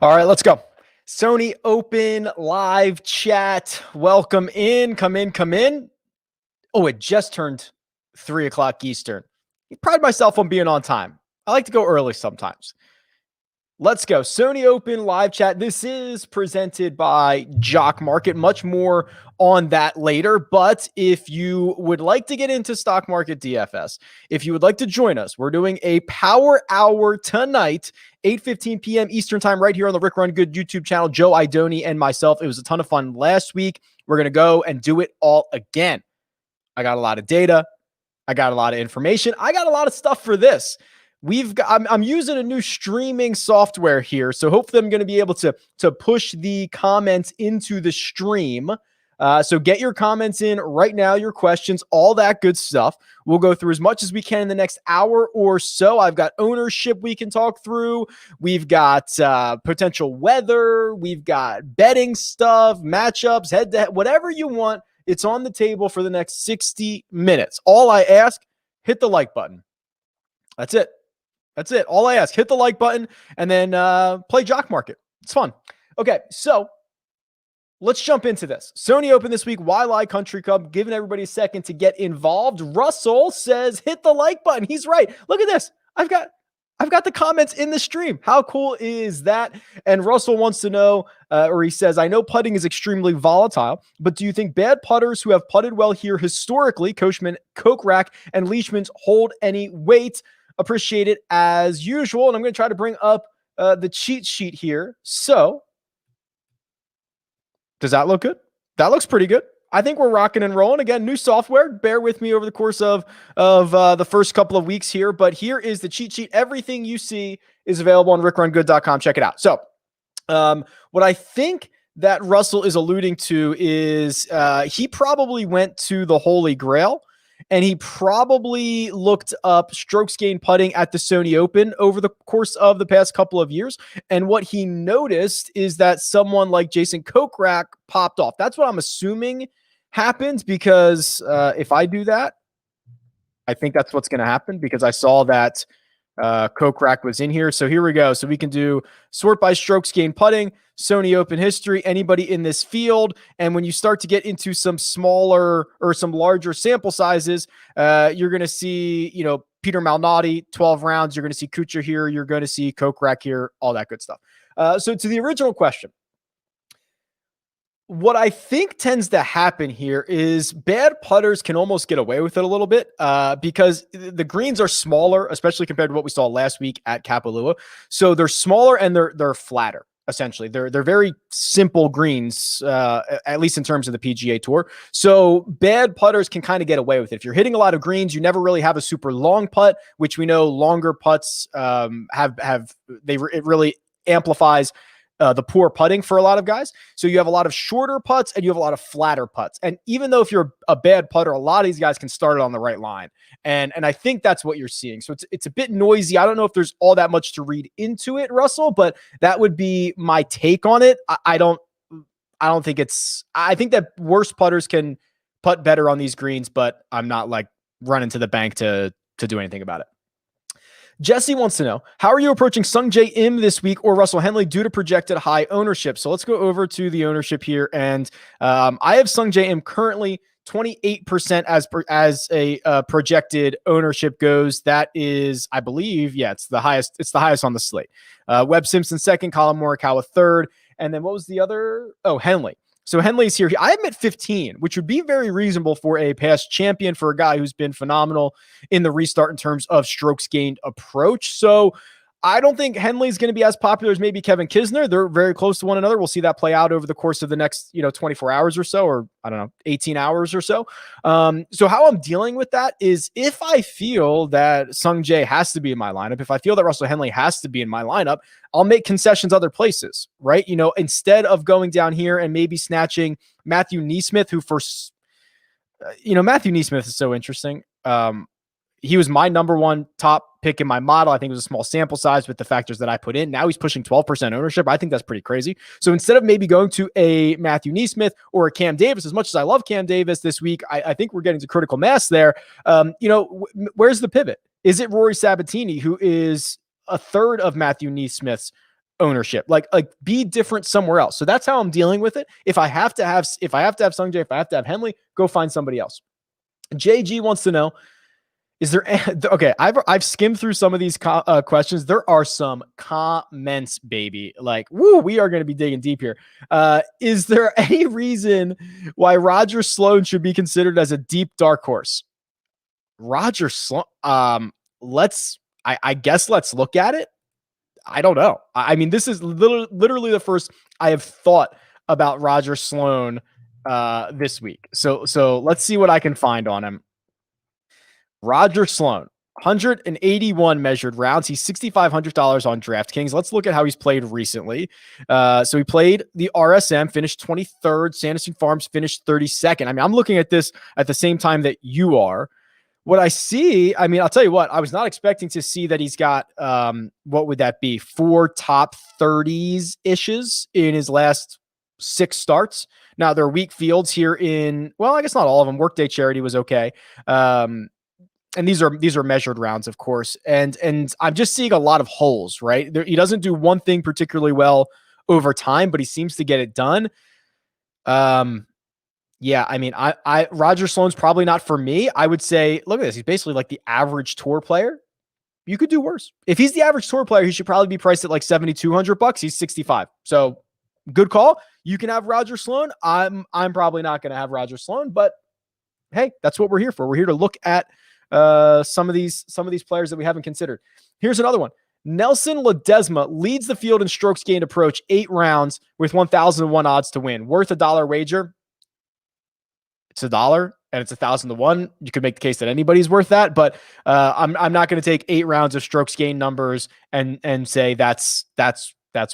All right, let's go. Sony Open live chat. Welcome in. Come in. Come in. Oh, it just turned 3 o'clock Eastern. I pride myself on being on time. I like to go early sometimes. Let's go. Sony Open live chat. This is presented by Jock Market. Much more on that later. But if you would like to get into stock market DFS, if you would like to join us, we're doing a power hour tonight, 8:15 p.m. Eastern time, right here on the Rick Run Good YouTube channel. Joe Idoni and myself. It was a ton of fun last week. We're going to go and do it all again. I got a lot of data. I got a lot of information. I got a lot of stuff for this. I'm using a new streaming software here, so hopefully I'm going to be able to push the comments into the stream. So get your comments in right now, your questions, all that good stuff. We'll go through as much as we can in the next hour or so. I've got ownership we can talk through. We've got potential weather. We've got betting stuff, matchups, head-to-head, whatever you want. It's on the table for the next 60 minutes. All I ask, hit the like button. That's it. That's it. All I ask, hit the like button and then play Jock Market. It's fun. Okay, so let's jump into this. Sony Open this week, Waialae Country Club, giving everybody a second to get involved. Russell says, hit the like button. He's right. Look at this. I've got the comments in the stream. How cool is that? And Russell wants to know, or he says, I know putting is extremely volatile, but do you think bad putters who have putted well here historically, Kochman, Kokrak, and Leishman's hold any weight? Appreciate it as usual. And I'm going to try to bring up the cheat sheet here. So does that look good? That looks pretty good. I think we're rocking and rolling. Again, new software. Bear with me over the course of the first couple of weeks here. But here is the cheat sheet. Everything you see is available on rickrungood.com. Check it out. So what I think that Russell is alluding to is he probably went to the Holy Grail. And he probably looked up strokes gained putting at the Sony Open over the course of the past couple of years. And what he noticed is that someone like Jason Kokrak popped off. That's what I'm assuming happens, because if I do that, I think that's what's going to happen, because I saw that Kokrak was in here. So here we go. So we can do sort by strokes gained putting, Sony Open history, anybody in this field. And when you start to get into some smaller or some larger sample sizes, you're going to see, Peter Malnati, 12 rounds. You're going to see Kuchar here. You're going to see Kokrak here, all that good stuff. So to the original question, what I think tends to happen here is bad putters can almost get away with it a little bit because the greens are smaller, especially compared to what we saw last week at Kapalua. So they're smaller and they're flatter. Essentially, they're very simple greens, at least in terms of the PGA Tour. So bad putters can kind of get away with it. If you're hitting a lot of greens, you never really have a super long putt, which we know longer putts it really amplifies the poor putting for a lot of guys. So you have a lot of shorter putts and you have a lot of flatter putts. And even though if you're a bad putter, a lot of these guys can start it on the right line. And I think that's what you're seeing. So it's a bit noisy. I don't know if there's all that much to read into it, Russell, but that would be my take on it. I think that worse putters can putt better on these greens, but I'm not like running to the bank to do anything about it. Jesse wants to know, how are you approaching Sungjae Im this week or Russell Henley due to projected high ownership? So let's go over to the ownership here. And I have Sungjae Im currently 28% as a projected ownership goes. That is, I believe, it's the highest. It's the highest on the slate. Webb Simpson second, Colin Morikawa third. And then what was the other? Oh, Henley. So Henley's here. I am at 15, which would be very reasonable for a past champion, for a guy who's been phenomenal in the restart in terms of strokes gained approach. So I don't think Henley's going to be as popular as maybe Kevin Kisner. They're very close to one another. We'll see that play out over the course of the next, 24 hours or so, or I don't know, 18 hours or so. So how I'm dealing with that is if I feel that Sungjae has to be in my lineup, if I feel that Russell Henley has to be in my lineup, I'll make concessions other places, right? Instead of going down here and maybe snatching Matthew Neesmith, who Matthew Neesmith is so interesting. He was my number one top pick in my model. I think it was a small sample size with the factors that I put in. Now he's pushing 12% ownership. I think that's pretty crazy. So instead of maybe going to a Matthew Neesmith or a Cam Davis, as much as I love Cam Davis this week, I think we're getting to critical mass there. Where's the pivot? Is it Rory Sabatini, who is a third of Matthew Neesmith's ownership. Like be different somewhere else. So that's how I'm dealing with it. If I have to have Sungjae, if I have to have Henley, go find somebody else. JG wants to know, is there okay? I've skimmed through some of these questions. There are some comments, baby. Like, woo, we are going to be digging deep here. Is there any reason why Roger Sloan should be considered as a deep dark horse? Roger Sloan. I guess let's look at it. I don't know. I mean, this is literally the first I have thought about Roger Sloan this week. So let's see what I can find on him. Roger Sloan, 181 measured rounds. He's $6,500 on DraftKings. Let's look at how he's played recently. So he played the RSM, finished 23rd. Sanderson Farms finished 32nd. I mean, I'm looking at this at the same time that you are. What I see, I mean, I'll tell you what, I was not expecting to see that he's got, what would that be? 4 top 30s-ishes in his last 6 starts. Now, there are weak fields here in, well, I guess not all of them. Workday Charity was okay. And these are measured rounds, of course. And I'm just seeing a lot of holes, right? He doesn't do one thing particularly well over time, but he seems to get it done. Yeah, I mean, I Roger Sloan's probably not for me. I would say, look at this. He's basically like the average tour player. You could do worse. If he's the average tour player, he should probably be priced at like $7,200. He's 65. So good call. You can have Roger Sloan. I'm probably not going to have Roger Sloan, but hey, that's what we're here for. We're here to look at some of these players that we haven't considered. Here's another one. Nelson Ledesma leads the field in strokes gained approach, 8 rounds with 1,001 odds to win. Worth $1 wager. It's $1 and it's 1,000 to 1. You could make the case that anybody's worth that, but I'm not going to take 8 rounds of strokes gained numbers and say that's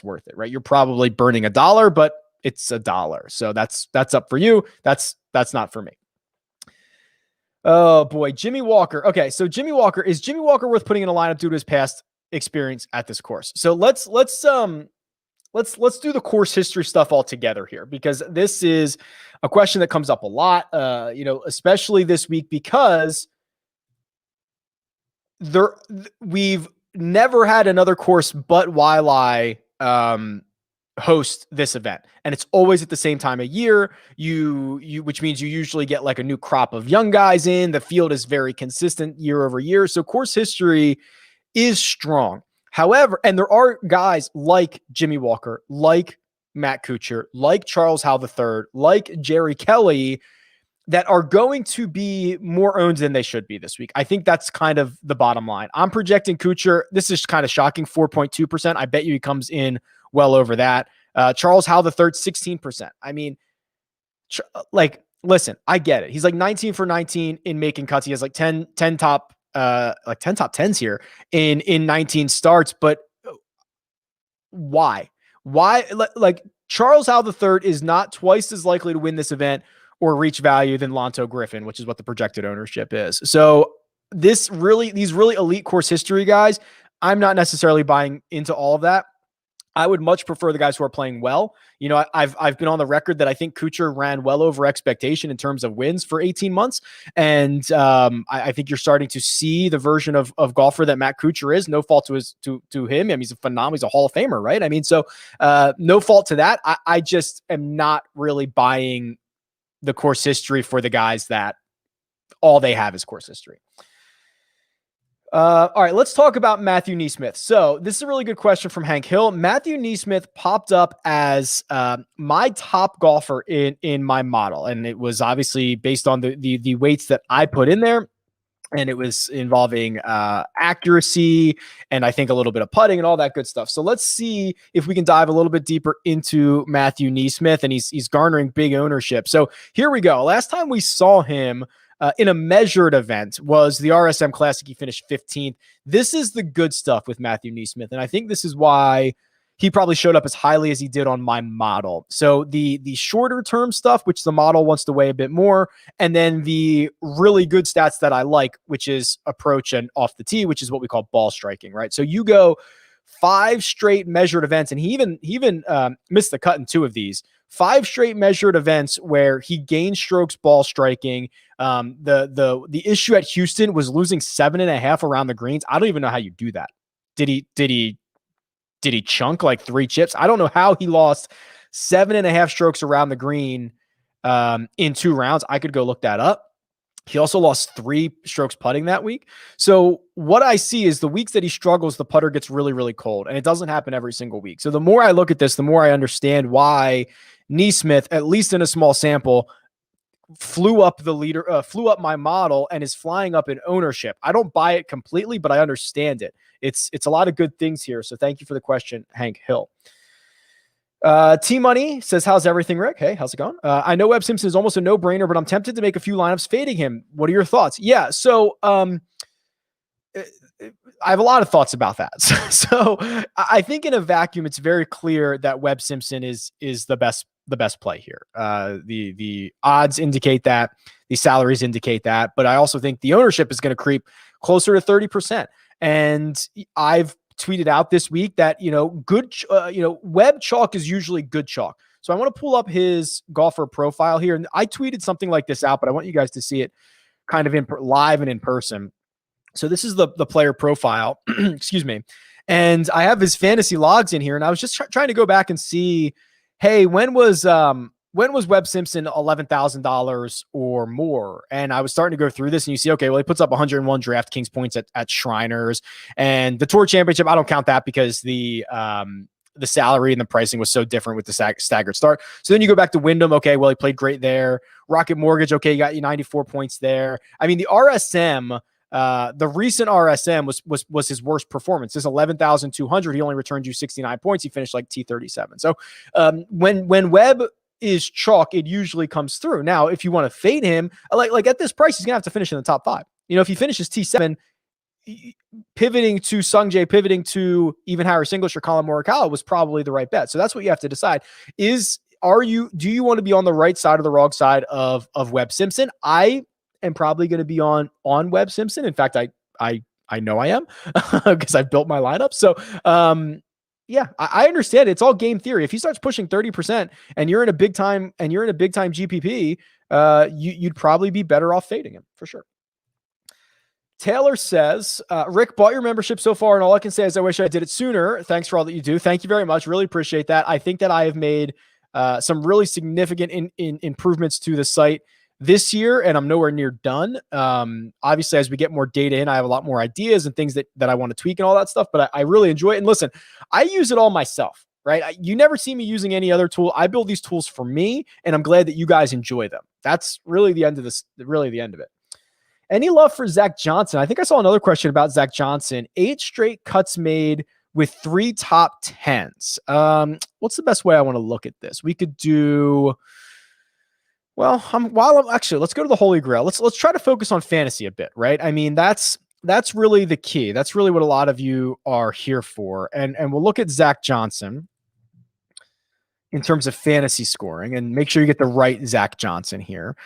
worth it, right? You're probably burning $1, but it's $1. So that's up for you. That's not for me. Oh boy, Jimmy Walker. Okay, so is Jimmy Walker worth putting in a lineup due to his past experience at this course? So let's do the course history stuff all together here, because this is a question that comes up a lot, especially this week, because we've never had another course but Waialae host this event, and it's always at the same time of year. Which means you usually get like a new crop of young guys in. The field is very consistent year over year, so course history is strong. However, and there are guys like Jimmy Walker, like Matt Kuchar, like Charles Howell III, like Jerry Kelly, that are going to be more owned than they should be this week. I think that's kind of the bottom line. I'm projecting Kuchar. This is kind of shocking, 4.2%. I bet you he comes in well over that. Charles Howell III, 16%. I mean, listen, I get it. He's like 19 for 19 in making cuts. He has like 10 top 10 top 10s here in 19 starts, but why? Like Charles Howell III is not twice as likely to win this event or reach value than Lonto Griffin, which is what the projected ownership is. So these really elite course history guys, I'm not necessarily buying into all of that. I would much prefer the guys who are playing well. You know, I've been on the record that I think Kuchar ran well over expectation in terms of wins for 18 months. And I think you're starting to see the version of golfer that Matt Kuchar is. No fault to him. I mean, he's a Hall of Famer, right? I mean, so no fault to that. I just am not really buying the course history for the guys that all they have is course history. All right, let's talk about Matthew Neesmith. So this is a really good question from Hank Hill. Matthew Neesmith popped up as my top golfer in my model, and it was obviously based on the weights that I put in there, and it was involving accuracy and I think a little bit of putting and all that good stuff. So let's see if we can dive a little bit deeper into Matthew Neesmith, and he's garnering big ownership. So here we go. Last time we saw him in a measured event was the RSM Classic. He finished 15th. This is the good stuff with Matthew Neesmith, and I think this is why he probably showed up as highly as he did on my model. So the shorter term stuff, which the model wants to weigh a bit more, and then the really good stats that I like, which is approach and off the tee, which is what we call ball striking, right? So you go 5 straight measured events, and he even missed the cut in 2 of these. 5 straight measured events where he gained strokes ball striking. The issue at Houston was losing 7.5 around the greens. I don't even know how you do that. Did he did he chunk like 3 chips? I don't know how he lost 7.5 strokes around the green in 2 rounds. I could go look that up. He also lost 3 strokes putting that week. So what I see is the weeks that he struggles, the putter gets really, really cold, and it doesn't happen every single week. So the more I look at this, the more I understand why Neesmith, at least in a small sample, flew up my model and is flying up in ownership. I don't buy it completely, but I understand it. It's a lot of good things here. So thank you for the question, Hank Hill. T-Money says, how's everything, Rick? Hey, how's it going? I know Webb Simpson is almost a no-brainer, but I'm tempted to make a few lineups fading him. What are your thoughts? Yeah, so I have a lot of thoughts about that. So I think in a vacuum, it's very clear that Webb Simpson is the best play here. The odds indicate that, the salaries indicate that, but I also think the ownership is going to creep closer to 30%. And I've tweeted out this week that, good, Webb chalk is usually good chalk. So I want to pull up his golfer profile here. And I tweeted something like this out, but I want you guys to see it kind of live and in person. So this is the player profile, excuse me. And I have his fantasy logs in here. And I was just trying to go back and see, hey, when was Webb Simpson $11,000 or more? And I was starting to go through this, and you see, okay, well, he puts up 101 DraftKings points at Shriners, and the Tour Championship, I don't count that because the salary and the pricing was so different with the staggered start. So then you go back to Wyndham. Okay, well, he played great there. Rocket Mortgage. Okay, you got you 94 points there. I mean, the RSM. The recent RSM was his worst performance. This 11,200. He only returned you 69 points. He finished like T37. So when Webb is chalk, it usually comes through. Now, if you want to fade him, like at this price, he's gonna have to finish in the top 5. If he finishes T7, pivoting to Sungjae, pivoting to even Harris English or Colin Morikawa was probably the right bet. So that's what you have to decide. Do you want to be on the right side or the wrong side of Webb Simpson? I am probably going to be on Webb Simpson. In fact, I know I am because I've built my lineup. So, yeah, I understand it. It's all game theory. If he starts pushing 30% and you're in a big time GPP, you'd probably be better off fading him for sure. Taylor says, Rick, bought your membership so far, and all I can say is I wish I did it sooner. Thanks for all that you do. Thank you very much. Really appreciate that. I think that I have made some really significant improvements to the site this year, and I'm nowhere near done. Obviously, as we get more data in, I have a lot more ideas and things that I want to tweak and all that stuff, but I really enjoy it. And listen, I use it all myself, right? You never see me using any other tool. I build these tools for me, and I'm glad that you guys enjoy them. That's really the end of this, really the end of it. Any love for Zach Johnson? I think I saw another question about Zach Johnson. 8 straight cuts made with 3 top 10s. What's the best way I want to look at this? We could do... Well, let's go to the Holy Grail. Let's try to focus on fantasy a bit, right? I mean, that's really the key. That's really what a lot of you are here for. And we'll look at Zach Johnson in terms of fantasy scoring and make sure you get the right Zach Johnson here.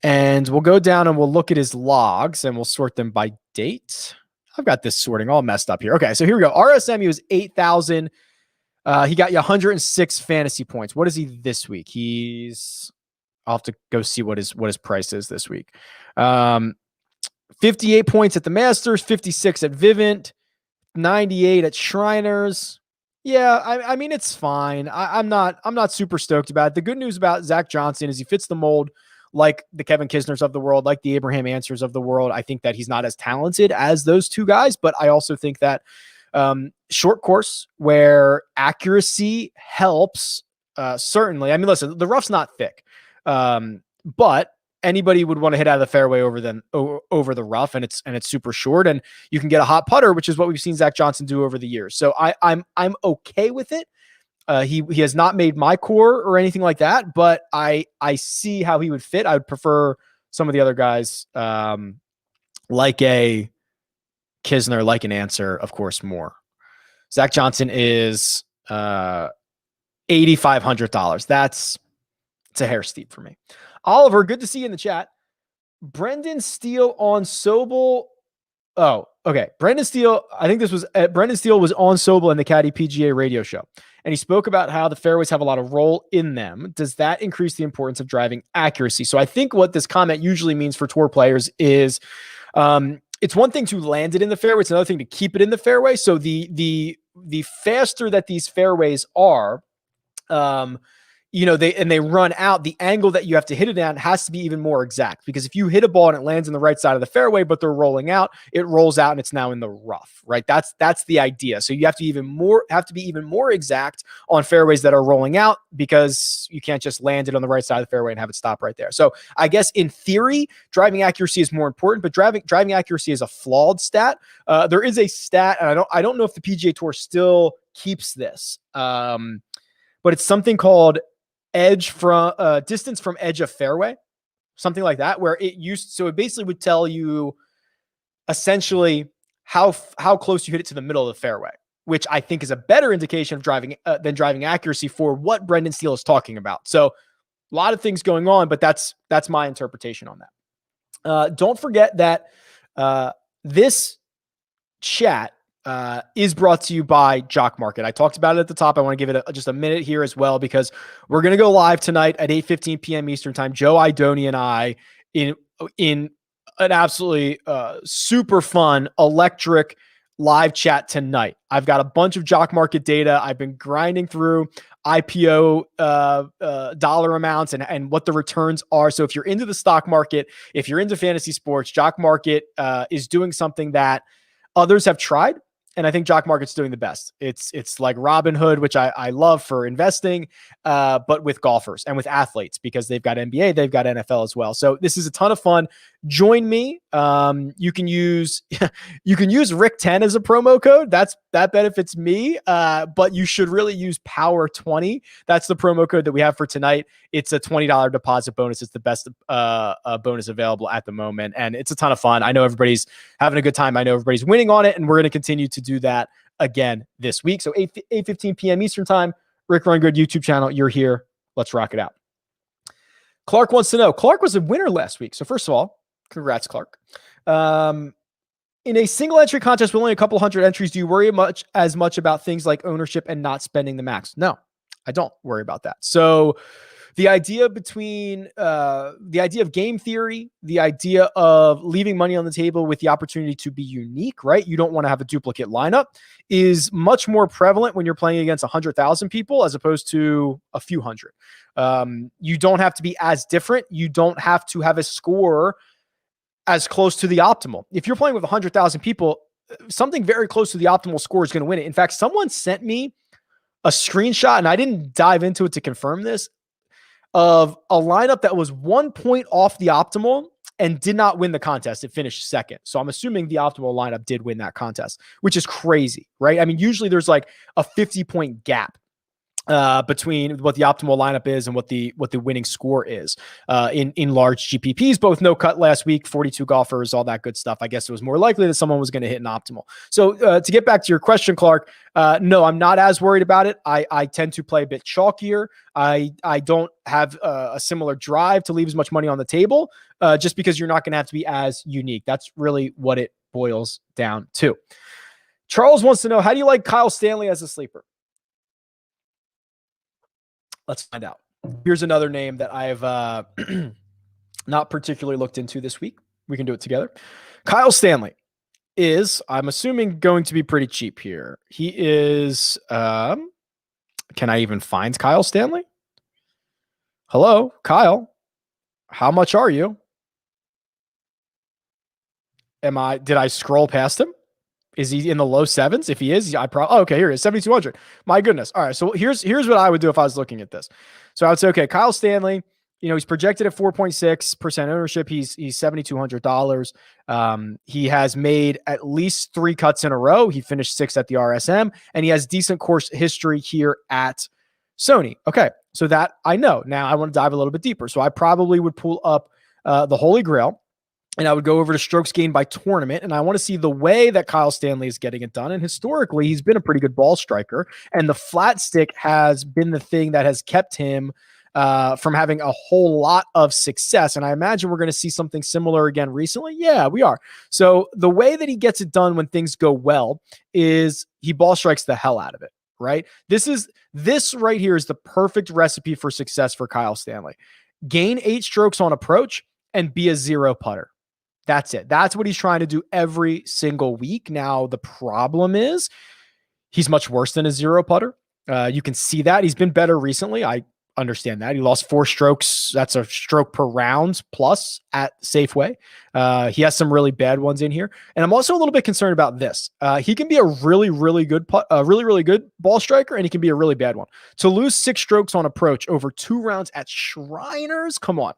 And we'll go down and we'll look at his logs and we'll sort them by date. I've got this sorting all messed up here. Okay, so here we go. RSM, he was 8,000. He got you 106 fantasy points. What is he this week? I'll have to go see what his price is this week. 58 points at the Masters, 56 at Vivint, 98 at Shriners. Yeah, I mean, it's fine. I'm not super stoked about it. The good news about Zach Johnson is he fits the mold like the Kevin Kisners of the world, like the Abraham Answers of the world. I think that he's not as talented as those two guys, but I also think that short course where accuracy helps, certainly. I mean, listen, the rough's not thick. But anybody would want to hit out of the fairway over the rough, and it's super short, and you can get a hot putter, which is what we've seen Zach Johnson do over the years. So I'm okay with it. He has not made my core or anything like that, but I see how he would fit. I would prefer some of the other guys, like a Kisner, like an Answer, of course, more. Zach Johnson is $8,500. It's a hair steep for me. Oliver, good to see you in the chat. Brendan Steele on Sobel. Oh, okay. Brendan Steele, I think this was Brendan Steele was on Sobel in the Caddy PGA radio show. And he spoke about how the fairways have a lot of roll in them. Does that increase the importance of driving accuracy? So I think what this comment usually means for tour players is it's one thing to land it in the fairway. It's another thing to keep it in the fairway. So the faster that these fairways are, they run out, the angle that you have to hit it at has to be even more exact, because if you hit a ball and it lands in the right side of the fairway, but they're rolling out, it rolls out and it's now in the rough, right? That's the idea. So you have to be even more exact on fairways that are rolling out, because you can't just land it on the right side of the fairway and have it stop right there. So I guess in theory, driving accuracy is more important, but driving accuracy is a flawed stat. There is a stat, and I don't know if the PGA Tour still keeps this, but it's something called distance from edge of fairway, something like that, where it basically would tell you essentially how close you hit it to the middle of the fairway, which I think is a better indication of driving than driving accuracy for what Brendan Steele is talking about. So a lot of things going on, but that's my interpretation on that. Don't forget that this chat is brought to you by Jock Market. I talked about it at the top. I want to give it just a minute here as well, because we're going to go live tonight at 8:15 p.m. Eastern time. Joe Idoni and I in an absolutely super fun, electric live chat tonight. I've got a bunch of Jock Market data. I've been grinding through IPO dollar amounts and what the returns are. So if you're into the stock market, if you're into fantasy sports, Jock Market is doing something that others have tried, and I think Jock Market's doing the best. It's like Robinhood, which I love for investing, but with golfers and with athletes, because they've got NBA, they've got NFL as well. So this is a ton of fun. Join me. You can use Rick10 as a promo code. That benefits me, but you should really use Power20. That's the promo code that we have for tonight. It's a $20 deposit bonus. It's the best bonus available at the moment, and it's a ton of fun. I know everybody's having a good time. I know everybody's winning on it, and we're going to continue to do that again this week. So 8:15 p.m. Eastern time, Rick Run Good YouTube channel. You're here. Let's rock it out. Clark wants to know. Clark was a winner last week. So first of all, congrats, Clark. In a single entry contest with only a couple hundred entries, do you worry as much about things like ownership and not spending the max? No, I don't worry about that. So the idea of game theory, the idea of leaving money on the table with the opportunity to be unique, right? You don't want to have a duplicate lineup, is much more prevalent when you're playing against 100,000 people as opposed to a few hundred. You don't have to be as different. You don't have to have a score as close to the optimal. If you're playing with 100,000 people, something very close to the optimal score is going to win it. In fact, someone sent me a screenshot, and I didn't dive into it to confirm this, of a lineup that was 1 point off the optimal and did not win the contest. It finished second. So I'm assuming the optimal lineup did win that contest, which is crazy, right? I mean, usually there's like a 50-point gap between what the optimal lineup is and what the winning score is in large GPPs. Both no cut last week, 42 golfers, all that good stuff. I guess it was more likely that someone was going to hit an optimal. So to get back to your question, Clark, no, I'm not as worried about it. I tend to play a bit chalkier. I don't have a similar drive to leave as much money on the table, just because you're not going to have to be as unique. That's really what it boils down to. Charles wants to know, how do you like Kyle Stanley as a sleeper? Let's find out. Here's another name that I've not particularly looked into this week. We can do it together. Kyle Stanley is, I'm assuming, going to be pretty cheap here. He is, can I even find Kyle Stanley? Hello, Kyle. How much are you? Did I scroll past him? Is he in the low sevens? If he is, okay, here he is, 7,200. My goodness. All right. So here's what I would do if I was looking at this. So I would say, okay, Kyle Stanley, he's projected at 4.6% ownership. He's $7,200. He has made at least 3 cuts in a row. He finished 6th at the RSM, and he has decent course history here at Sony. Okay. So that I know. Now I want to dive a little bit deeper. So I probably would pull up the Holy Grail, and I would go over to strokes gained by tournament, and I want to see the way that Kyle Stanley is getting it done. And historically, he's been a pretty good ball striker, and the flat stick has been the thing that has kept him from having a whole lot of success. And I imagine we're going to see something similar again recently. Yeah, we are. So the way that he gets it done when things go well is he ball strikes the hell out of it, right? This right here is the perfect recipe for success for Kyle Stanley. Gain 8 strokes on approach and be a 0 putter. That's it. That's what he's trying to do every single week. Now, the problem is he's much worse than a zero putter. You can see that. He's been better recently. I understand that. He lost 4 strokes. That's a stroke per round plus at Safeway. He has some really bad ones in here. And I'm also a little bit concerned about this. He can be a really, really good really good ball striker, and he can be a really bad one. To lose 6 strokes on approach over 2 rounds at Shriners, come on.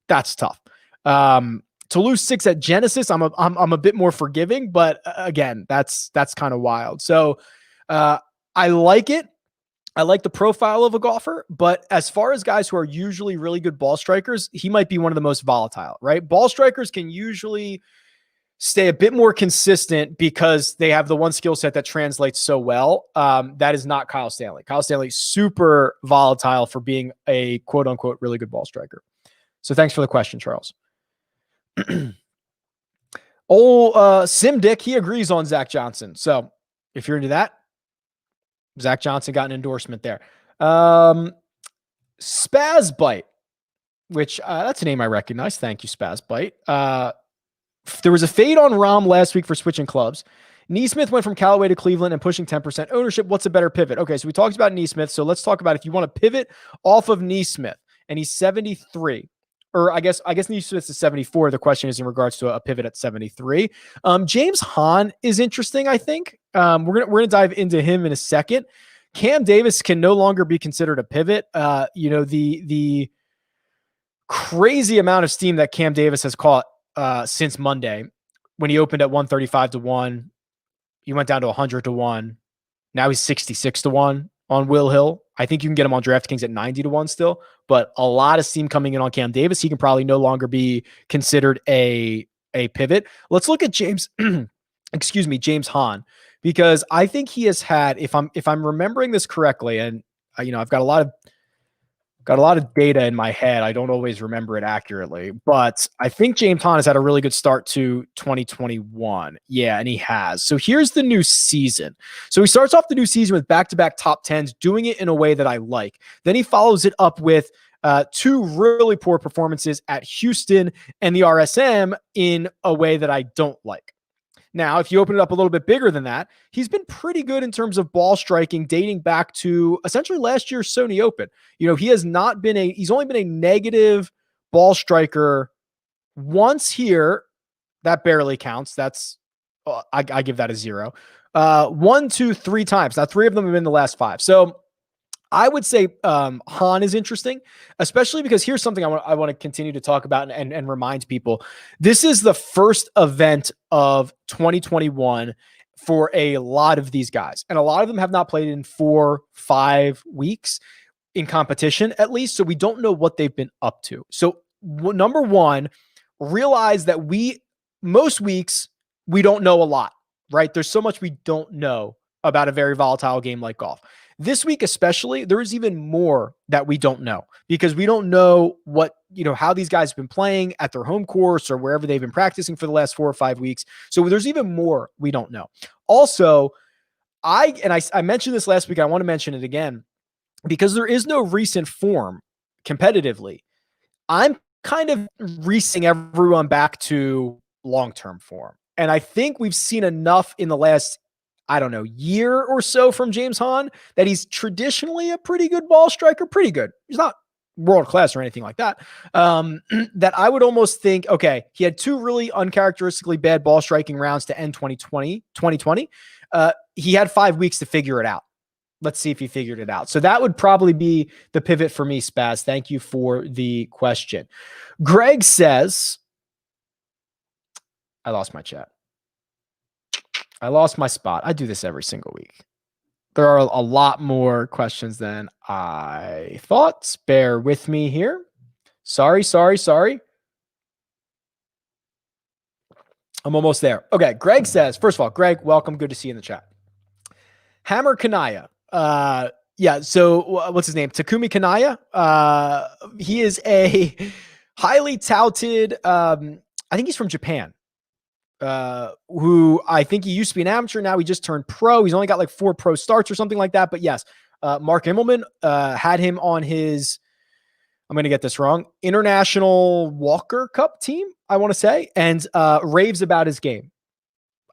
That's tough. To lose 6 at Genesis, I'm a bit more forgiving, but again, that's kind of wild. So I like it. I like the profile of a golfer, but as far as guys who are usually really good ball strikers, he might be one of the most volatile, right? Ball strikers can usually stay a bit more consistent because they have the one skill set that translates so well. That is not Kyle Stanley. Kyle Stanley, super volatile for being a quote unquote really good ball striker. So thanks for the question, Charles. Sim Dick, he agrees on Zach Johnson. So if you're into that, Zach Johnson got an endorsement there. Spaz Bite, which that's a name I recognize. Thank you, Spaz Bite. There was a fade on Rahm last week for switching clubs. Neesmith went from Callaway to Cleveland and pushing 10% ownership. What's a better pivot? Okay, so we talked about Neesmith. So let's talk about if you want to pivot off of Neesmith, and he's 73. Or I guess Neesmith is 74. The question is in regards to a pivot at 73. James Hahn is interesting, I think. We're gonna dive into him in a second. Cam Davis can no longer be considered a pivot. The crazy amount of steam that Cam Davis has caught since Monday, when he opened at 135-1, he went down to 100-1. Now he's 66-1 on Will Hill. I think you can get him on DraftKings at 90-1 still, but a lot of steam coming in on Cam Davis. He can probably no longer be considered a pivot. Let's look at James Hahn, because I think he has had, if I'm remembering this correctly, and I've got a lot of data in my head. I don't always remember it accurately, but I think James Hahn has had a really good start to 2021. Yeah, and he has. So here's the new season. So he starts off the new season with back-to-back top 10s, doing it in a way that I like. Then he follows it up with 2 really poor performances at Houston and the RSM in a way that I don't like. Now, if you open it up a little bit bigger than that, he's been pretty good in terms of ball striking, dating back to essentially last year's Sony Open. He's only been a negative ball striker once here. That barely counts. That's, I give that a 0. 1, 2, 3 times. Now, 3 of them have been the last 5. So I would say Hahn is interesting, especially because here's something I want to continue to talk about and remind people. This is the first event of 2021 for a lot of these guys. And a lot of them have not played in 4-5 weeks in competition, at least. So we don't know what they've been up to. So number one, realize that most weeks, we don't know a lot, right? There's so much we don't know about a very volatile game like golf. This week, especially, there is even more that we don't know, because we don't know how these guys have been playing at their home course or wherever they've been practicing for the last 4 or 5 weeks. So there's even more we don't know. Also, I mentioned this last week. I want to mention it again, because there is no recent form competitively. I'm kind of reaching everyone back to long-term form. And I think we've seen enough in the last year or so from James Hahn that he's traditionally a pretty good ball striker. Pretty good. He's not world class or anything like that. That I would almost think, okay, he had 2 really uncharacteristically bad ball striking rounds to end 2020. He had 5 weeks to figure it out. Let's see if he figured it out. So that would probably be the pivot for me, Spaz. Thank you for the question. Greg says, I lost my chat. I lost my spot. I do this every single week. There are a lot more questions than I thought. Bear with me here. Sorry. I'm almost there. Okay. Greg says, first of all, Greg, welcome. Good to see you in the chat. Hammer Kanaya. So what's his name? Takumi Kanaya. He is a highly touted, I think he's from Japan. Who I think he used to be an amateur. Now he just turned pro. He's only got like 4 pro starts or something like that. But yes, Mark Immelman had him on his I'm going to get this wrong, International Walker Cup team, I want to say, and raves about his game.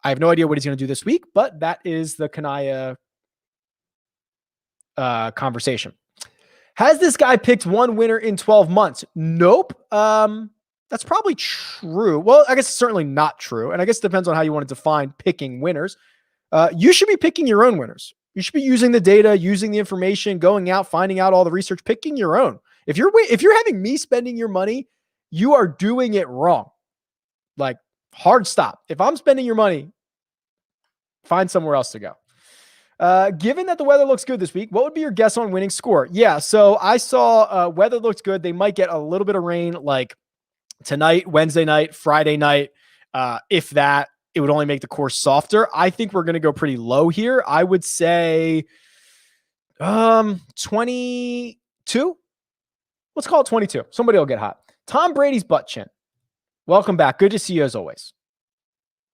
I have no idea what he's going to do this week, but that is the Kanaya conversation. Has this guy picked one winner in 12 months? Nope. That's probably true. Well, I guess it's certainly not true. And I guess it depends on how you want to define picking winners. You should be picking your own winners. You should be using the data, using the information, going out, finding out all the research, picking your own. If you're having me spending your money, you are doing it wrong. Like, hard stop. If I'm spending your money, find somewhere else to go. Given that the weather looks good this week, what would be your guess on winning score? Yeah, so I saw weather looks good. They might get a little bit of rain like tonight, Wednesday night, Friday night. If that, it would only make the course softer. I think we're going to go pretty low here. I would say 22. Let's call it 22. Somebody will get hot. Tom Brady's butt chin. Welcome back. Good to see you as always.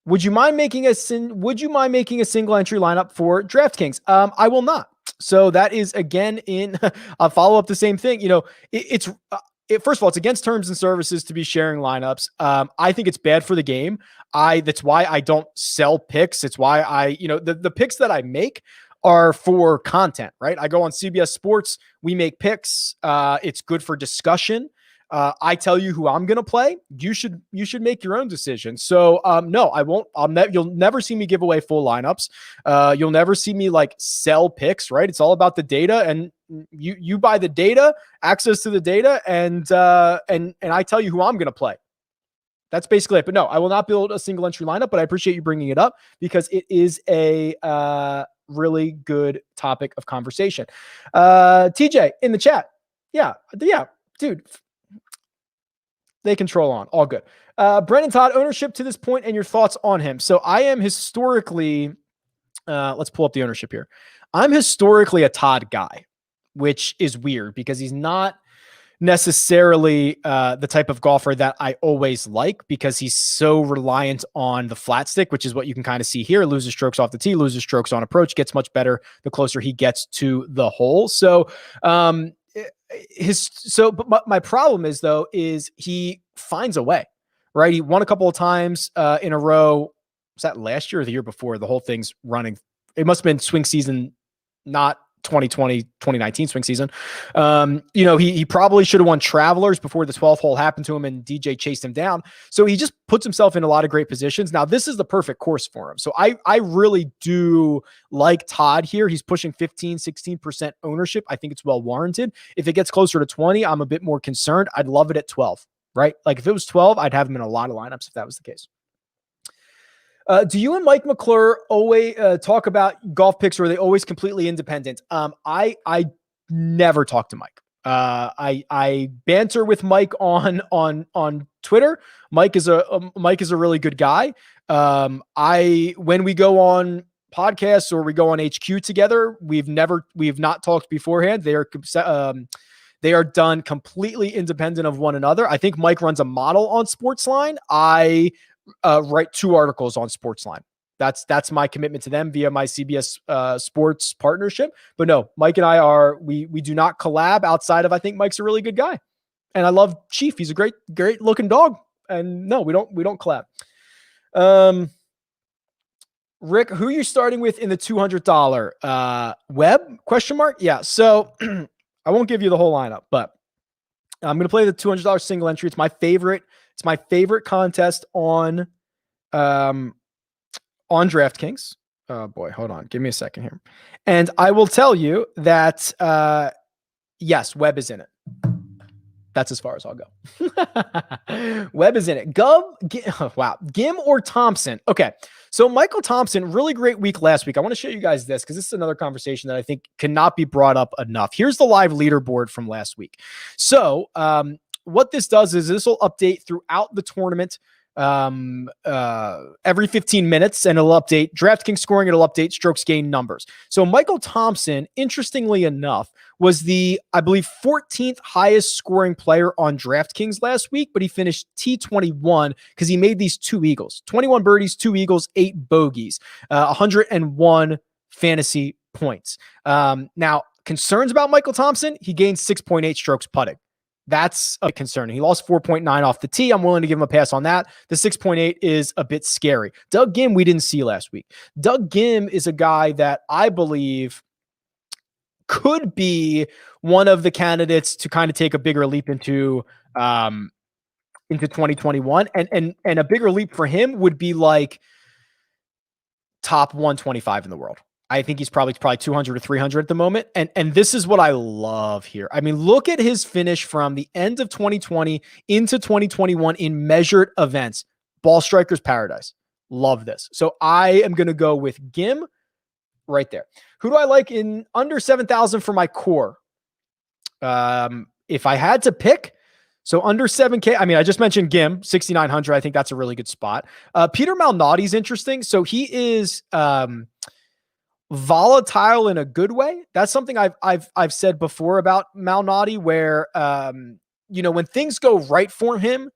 Would you mind making a single entry lineup for DraftKings? I will not. So that is again in I'll follow up the same thing. You know, first of all, it's against terms and services to be sharing lineups. I think it's bad for the game. That's why I don't sell picks. It's why the picks that I make are for content, right? I go on CBS Sports. We make picks. It's good for discussion. I tell you who I'm going to play. You should make your own decision. So, no, I won't. You'll never see me give away full lineups. You'll never see me like sell picks, right? It's all about the data, and you buy the data, access to the data, and I tell you who I'm going to play. That's basically it. But no, I will not build a single entry lineup, but I appreciate you bringing it up because it is a really good topic of conversation. TJ in the chat. Yeah, dude. They control on. All good. Brennan Todd, ownership to this point and your thoughts on him. So I am historically, let's pull up the ownership here. I'm historically a Todd guy, which is weird because he's not necessarily the type of golfer that I always like because he's so reliant on the flat stick, which is what you can kind of see here. Loses strokes off the tee, loses strokes on approach, gets much better the closer he gets to the hole. So, but my problem is he finds a way, right? He won a couple of times in a row. Was that last year or the year before? The whole thing's running. It must've been swing season, not 2020, 2019 swing season. He probably should have won Travelers before the 12th hole happened to him and DJ chased him down. So he just puts himself in a lot of great positions. Now this is the perfect course for him. So I really do like Todd here. He's pushing 15, 16% ownership. I think it's well warranted. If it gets closer to 20, I'm a bit more concerned. I'd love it at 12, right? Like if it was 12, I'd have him in a lot of lineups if that was the case. Do you and Mike McClure always talk about golf picks, or are they always completely independent? I never talk to Mike. I banter with Mike on Twitter. Mike is a really good guy. When we go on podcasts or we go on HQ together, we've not talked beforehand. They are done completely independent of one another. I think Mike runs a model on Sportsline. I write 2 articles on Sportsline. That's my commitment to them via my CBS Sports partnership. But no, Mike and I we do not collab outside of, I think Mike's a really good guy. And I love Chief. He's a great looking dog. And no, we don't collab. Rick, who are you starting with in the $200 Webb ? Yeah. So I won't give you the whole lineup, but I'm going to play the $200 single entry. It's my favorite. It's my favorite contest on DraftKings. Oh boy, hold on. Give me a second here. And I will tell you that, yes, Webb is in it. That's as far as I'll go. Webb is in it. Ghim or Thompson. Okay. So Michael Thompson, really great week last week. I want to show you guys this because this is another conversation that I think cannot be brought up enough. Here's the live leaderboard from last week. So, what this does is this will update throughout the tournament every 15 minutes, and it'll update DraftKings scoring. It'll update strokes gained numbers. So Michael Thompson, interestingly enough, was the, I believe, 14th highest scoring player on DraftKings last week, but he finished T21 because he made these 2 eagles, 21 birdies, 2 eagles, 8 bogeys, 101 fantasy points. Now, concerns about Michael Thompson, he gained 6.8 strokes putting. That's a bit concerning. He lost 4.9 off the tee. I'm willing to give him a pass on that. The 6.8 is a bit scary. Doug Ghim, we didn't see last week. Doug Ghim is a guy that I believe could be one of the candidates to kind of take a bigger leap into 2021. And a bigger leap for him would be like top 125 in the world. I think he's probably 200 or 300 at the moment. And this is what I love here. I mean, look at his finish from the end of 2020 into 2021 in measured events. Ball striker's paradise. Love this. So I am going to go with Ghim right there. Who do I like in under 7,000 for my core? If I had to pick, so under 7K, I mean, I just mentioned Ghim, 6,900. I think that's a really good spot. Peter Malnati's interesting. So he is volatile in a good way. That's something I've said before about Malnati, where when things go right for him,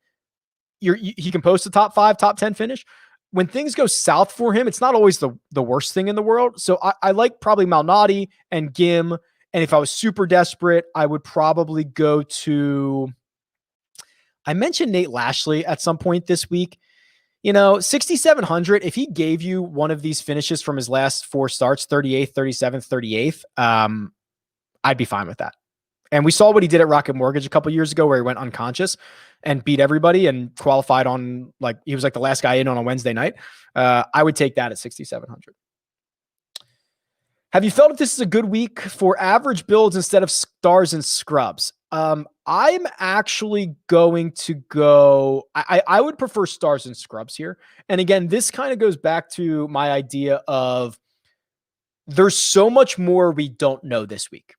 he can post a top 5, top 10 finish. When things go south for him, it's not always the worst thing in the world. So I like probably Malnati and Ghim. And if I was super desperate, I would probably go to, I mentioned Nate Lashley at some point this week. 6,700, if he gave you one of these finishes from his last 4 starts, 38th, 37th, 38th, I'd be fine with that. And we saw what he did at Rocket Mortgage a couple years ago, where he went unconscious and beat everybody and qualified on, he was like the last guy in on a Wednesday night. I would take that at 6,700. Have you felt if this is a good week for average builds instead of stars and scrubs? I'm actually going to go, I would prefer stars and scrubs here. And again, this kind of goes back to my idea of there's so much more we don't know this week,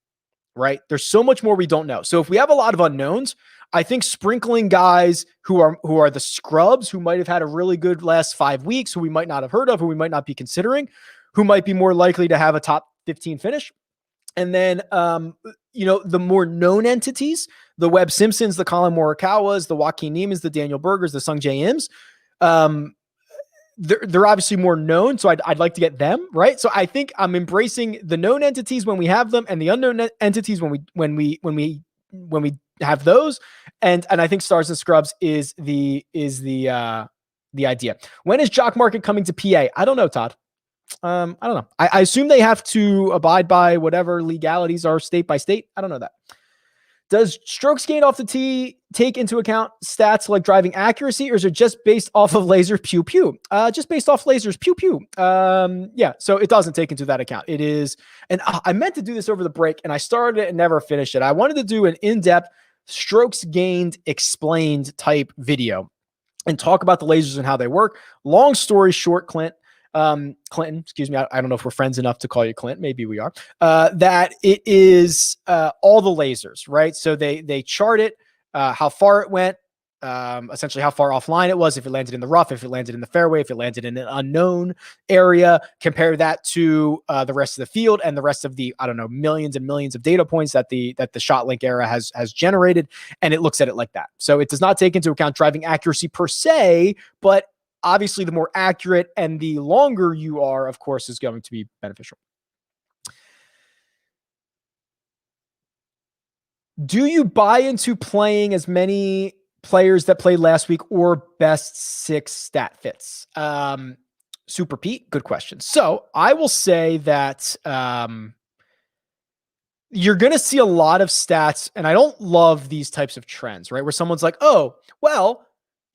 right? There's so much more we don't know. So if we have a lot of unknowns, I think sprinkling guys who are the scrubs, who might have had a really good last 5 weeks, who we might not have heard of, who we might not be considering, who might be more likely to have a top 15 finish. And then, the more known entities, the Webb Simpsons, the Colin Morikawas, the Joaquin Niemans, the Daniel Bergers, the Sung Jae Ims, they're obviously more known. So I'd like to get them, right? So I think I'm embracing the known entities when we have them, and the unknown entities when we have those. And I think stars and scrubs is the idea. When is Jock Market coming to PA? I don't know, Todd. I don't know. I assume they have to abide by whatever legalities are state by state. I don't know that. Does strokes gained off the tee take into account stats like driving accuracy, or is it just based off of lasers? Pew, pew. Just based off lasers. Pew, pew. Yeah. So it doesn't take into that account. It is, and I meant to do this over the break and I started it and never finished it. I wanted to do an in-depth strokes gained explained type video and talk about the lasers and how they work. Long story short, Clinton, excuse me. I don't know if we're friends enough to call you Clint. Maybe we are. That it is all the lasers, right? So they chart it, how far it went, essentially how far offline it was, if it landed in the rough, if it landed in the fairway, if it landed in an unknown area. Compare that to the rest of the field and the rest of the, millions and millions of data points that the ShotLink era has generated, and it looks at it like that. So it does not take into account driving accuracy per se, but obviously, the more accurate and the longer you are, of course, is going to be beneficial. Do you buy into playing as many players that played last week or best 6 stat fits? Super Pete, good question. So I will say that you're going to see a lot of stats, and I don't love these types of trends, right? Where someone's like, oh, well,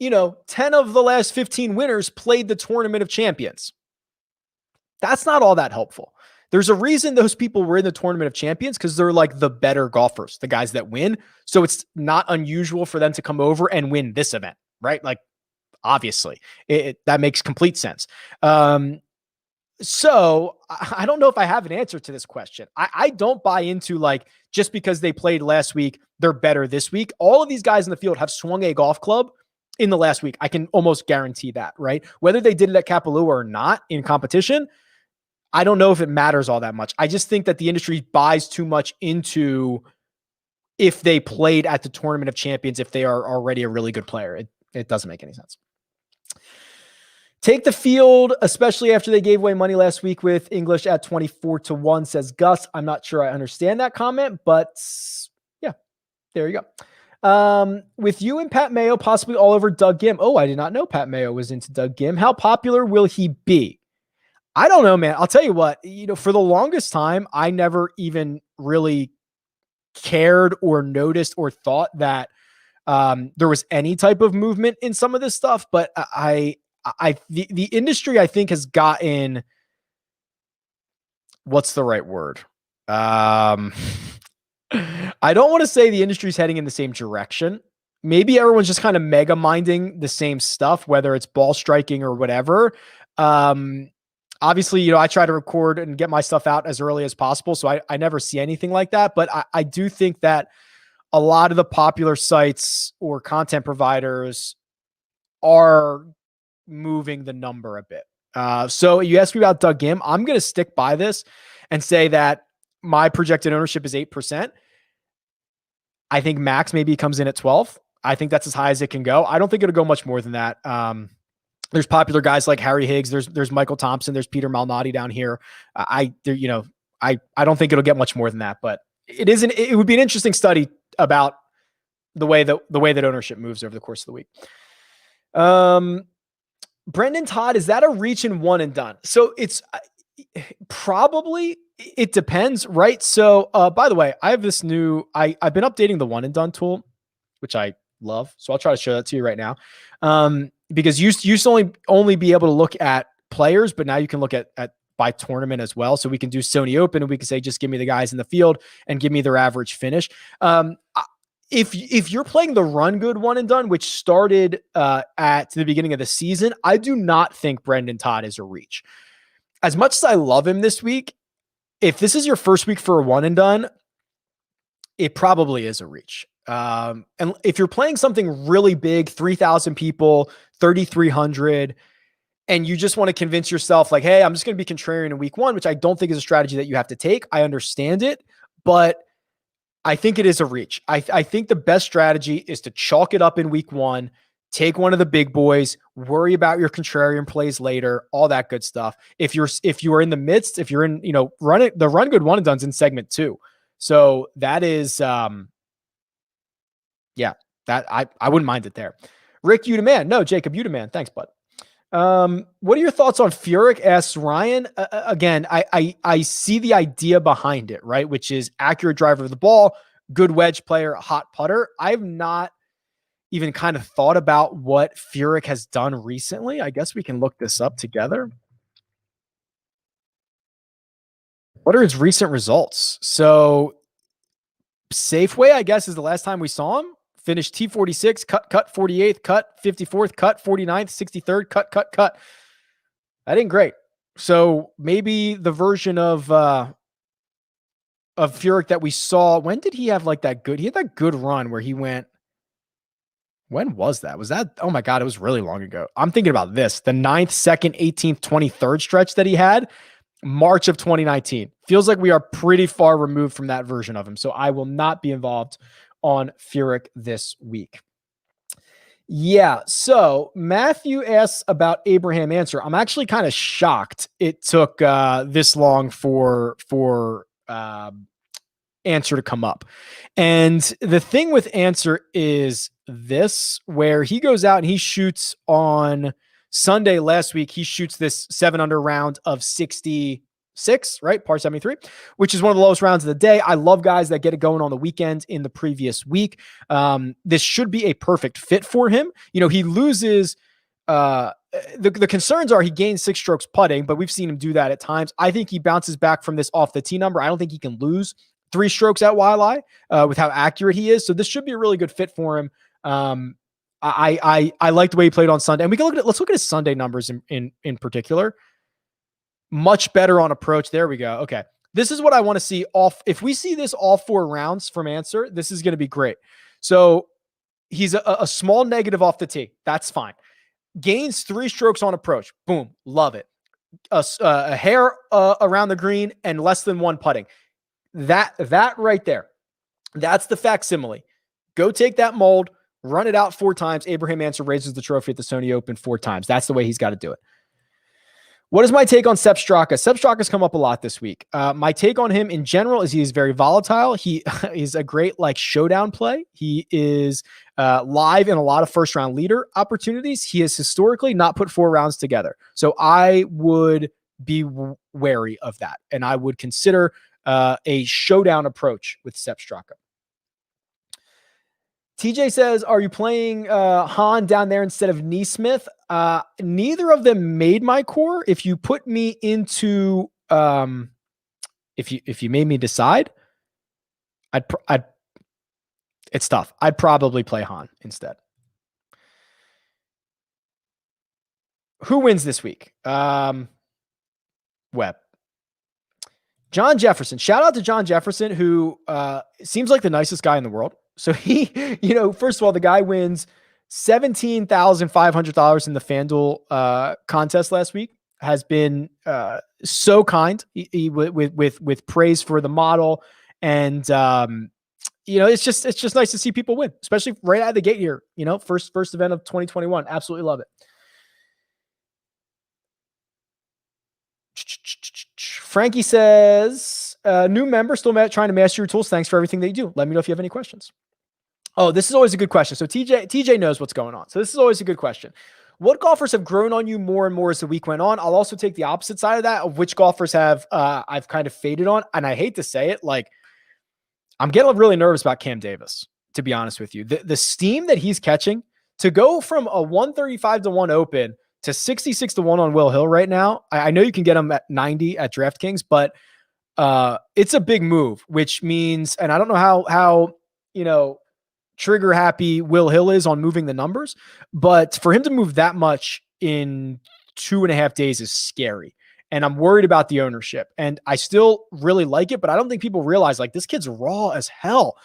10 of the last 15 winners played the Tournament of Champions. That's not all that helpful. There's a reason those people were in the Tournament of Champions, because they're like the better golfers, the guys that win. So it's not unusual for them to come over and win this event, right? Like, obviously, that makes complete sense. So I don't know if I have an answer to this question. I don't buy into just because they played last week, they're better this week. All of these guys in the field have swung a golf club in the last week. I can almost guarantee that, right? Whether they did it at Kapalua or not in competition, I don't know if it matters all that much. I just think that the industry buys too much into if they played at the Tournament of Champions, if they are already a really good player. It doesn't make any sense. Take the field, especially after they gave away money last week with English at 24-1, says Gus. I'm not sure I understand that comment, but yeah, there you go. With you and Pat Mayo possibly all over Doug Ghim. Oh, I did not know Pat Mayo was into Doug Ghim. How popular will he be? I don't know, man. I'll tell you what, for the longest time, I never even really cared or noticed or thought that there was any type of movement in some of this stuff. But the industry, I think, has gotten, what's the right word? I don't want to say the industry's heading in the same direction. Maybe everyone's just kind of mega minding the same stuff, whether it's ball striking or whatever. Obviously, I try to record and get my stuff out as early as possible. So I never see anything like that. But I do think that a lot of the popular sites or content providers are moving the number a bit. So you asked me about Doug Ghim. I'm going to stick by this and say that my projected ownership is 8%. I think max maybe comes in at 12. I think that's as high as it can go. I don't think it'll go much more than that. There's popular guys like Harry Higgs. There's Michael Thompson. There's Peter Malnati down here. I don't think it'll get much more than that, but it would be an interesting study about the way that ownership moves over the course of the week. Brendan Todd, is that a reach and one and done? So it's probably, it depends, right? So, by the way, I have this new, I've been updating the one and done tool, which I love. So I'll try to show that to you right now. Because you used to only be able to look at players, but now you can look at by tournament as well. So we can do Sony Open and we can say, just give me the guys in the field and give me their average finish. If you're playing the Run Good one and done, which started at the beginning of the season, I do not think Brendan Todd is a reach. As much as I love him this week, if this is your first week for a one and done, it probably is a reach. And if you're playing something really big, 3,000 people, 3,300, and you just want to convince yourself like, hey, I'm just going to be contrarian in week one, which I don't think is a strategy that you have to take. I understand it, but I think it is a reach. I think the best strategy is to chalk it up in week one, take one of the big boys, worry about your contrarian plays later, all that good stuff. If you are in the midst, if you're in, the Run Good one and done's in segment 2. So that is, that I wouldn't mind it there. Rick, you the man. No, Jacob, you the man. Thanks, bud. What are your thoughts on Furyk? Asks Ryan. Again, I see the idea behind it, right? Which is accurate driver of the ball, good wedge player, hot putter. I've not even kind of thought about what Furyk has done recently. I guess we can look this up together. What are his recent results? So Safeway, I guess, is the last time we saw him. Finished T46, cut 48th, cut 54th, cut 49th, 63rd, cut. That ain't great. So maybe the version of Furyk that we saw, when did he have like that good? He had that good run where he went. When was that? Was that? Oh my God, it was really long ago. I'm thinking about this. The 9th, 2nd, 18th, 23rd stretch that he had, March of 2019. Feels like we are pretty far removed from that version of him. So I will not be involved on Furyk this week. Yeah. So Matthew asks about Abraham Answer. I'm actually kind of shocked it took this long for Answer to come up. And the thing with Answer is this, where he goes out and he shoots on Sunday last week. He shoots this 7-under round of 66, right? Par 73, which is one of the lowest rounds of the day. I love guys that get it going on the weekend in the previous week. This should be a perfect fit for him. He loses, the concerns are he gains 6 strokes putting, but we've seen him do that at times. I think he bounces back from this off the tee number. I don't think he can lose 3 strokes at Waialae with how accurate he is. So this should be a really good fit for him. I like the way he played on Sunday, and we can let's look at his Sunday numbers in particular. Much better on approach. There we go. Okay. This is what I want to see off. If we see this all 4 rounds from Answer, this is going to be great. So he's a small negative off the tee. That's fine. Gains 3 strokes on approach. Boom. Love it. A hair around the green and less than 1 putting. That right there. That's the facsimile. Go take that mold, run it out 4 times. Abraham Answer raises the trophy at the Sony Open 4 times. That's the way he's got to do it. What is my take on Sepp Straka? Sepp Straka's come up a lot this week. My take on him in general is he's very volatile. He is a great showdown play. He is live in a lot of first round leader opportunities. He has historically not put 4 rounds together. So I would be wary of that. And I would consider a showdown approach with Sepp Straka. TJ says, are you playing Hahn down there instead of Neesmith? Neither of them made my core. If you put me into, if you made me decide, it's tough. I'd probably play Hahn instead. Who wins this week? Webb. John Jefferson. Shout out to John Jefferson, who seems like the nicest guy in the world. So he, first of all, the guy wins $17,500 in the FanDuel contest last week. Has been so kind with praise for the model, and it's just nice to see people win, especially right out of the gate here. First event of 2021. Absolutely love it. Frankie says, new member, still trying to master your tools. Thanks for everything that you do. Let me know if you have any questions. Oh, this is always a good question. So TJ knows what's going on. So this is always a good question. What golfers have grown on you more and more as the week went on? I'll also take the opposite side of that, of which golfers have I've kind of faded on. And I hate to say it, I'm getting really nervous about Cam Davis, to be honest with you. The steam that he's catching to go from a 135-1 Open to 66-1 on Will Hill right now. I know you can get him at 90 at DraftKings, but it's a big move, which means, and I don't know how trigger happy Will Hill is on moving the numbers, but for him to move that much in 2.5 days is scary. And I'm worried about the ownership, and I still really like it, but I don't think people realize this kid's raw as hell.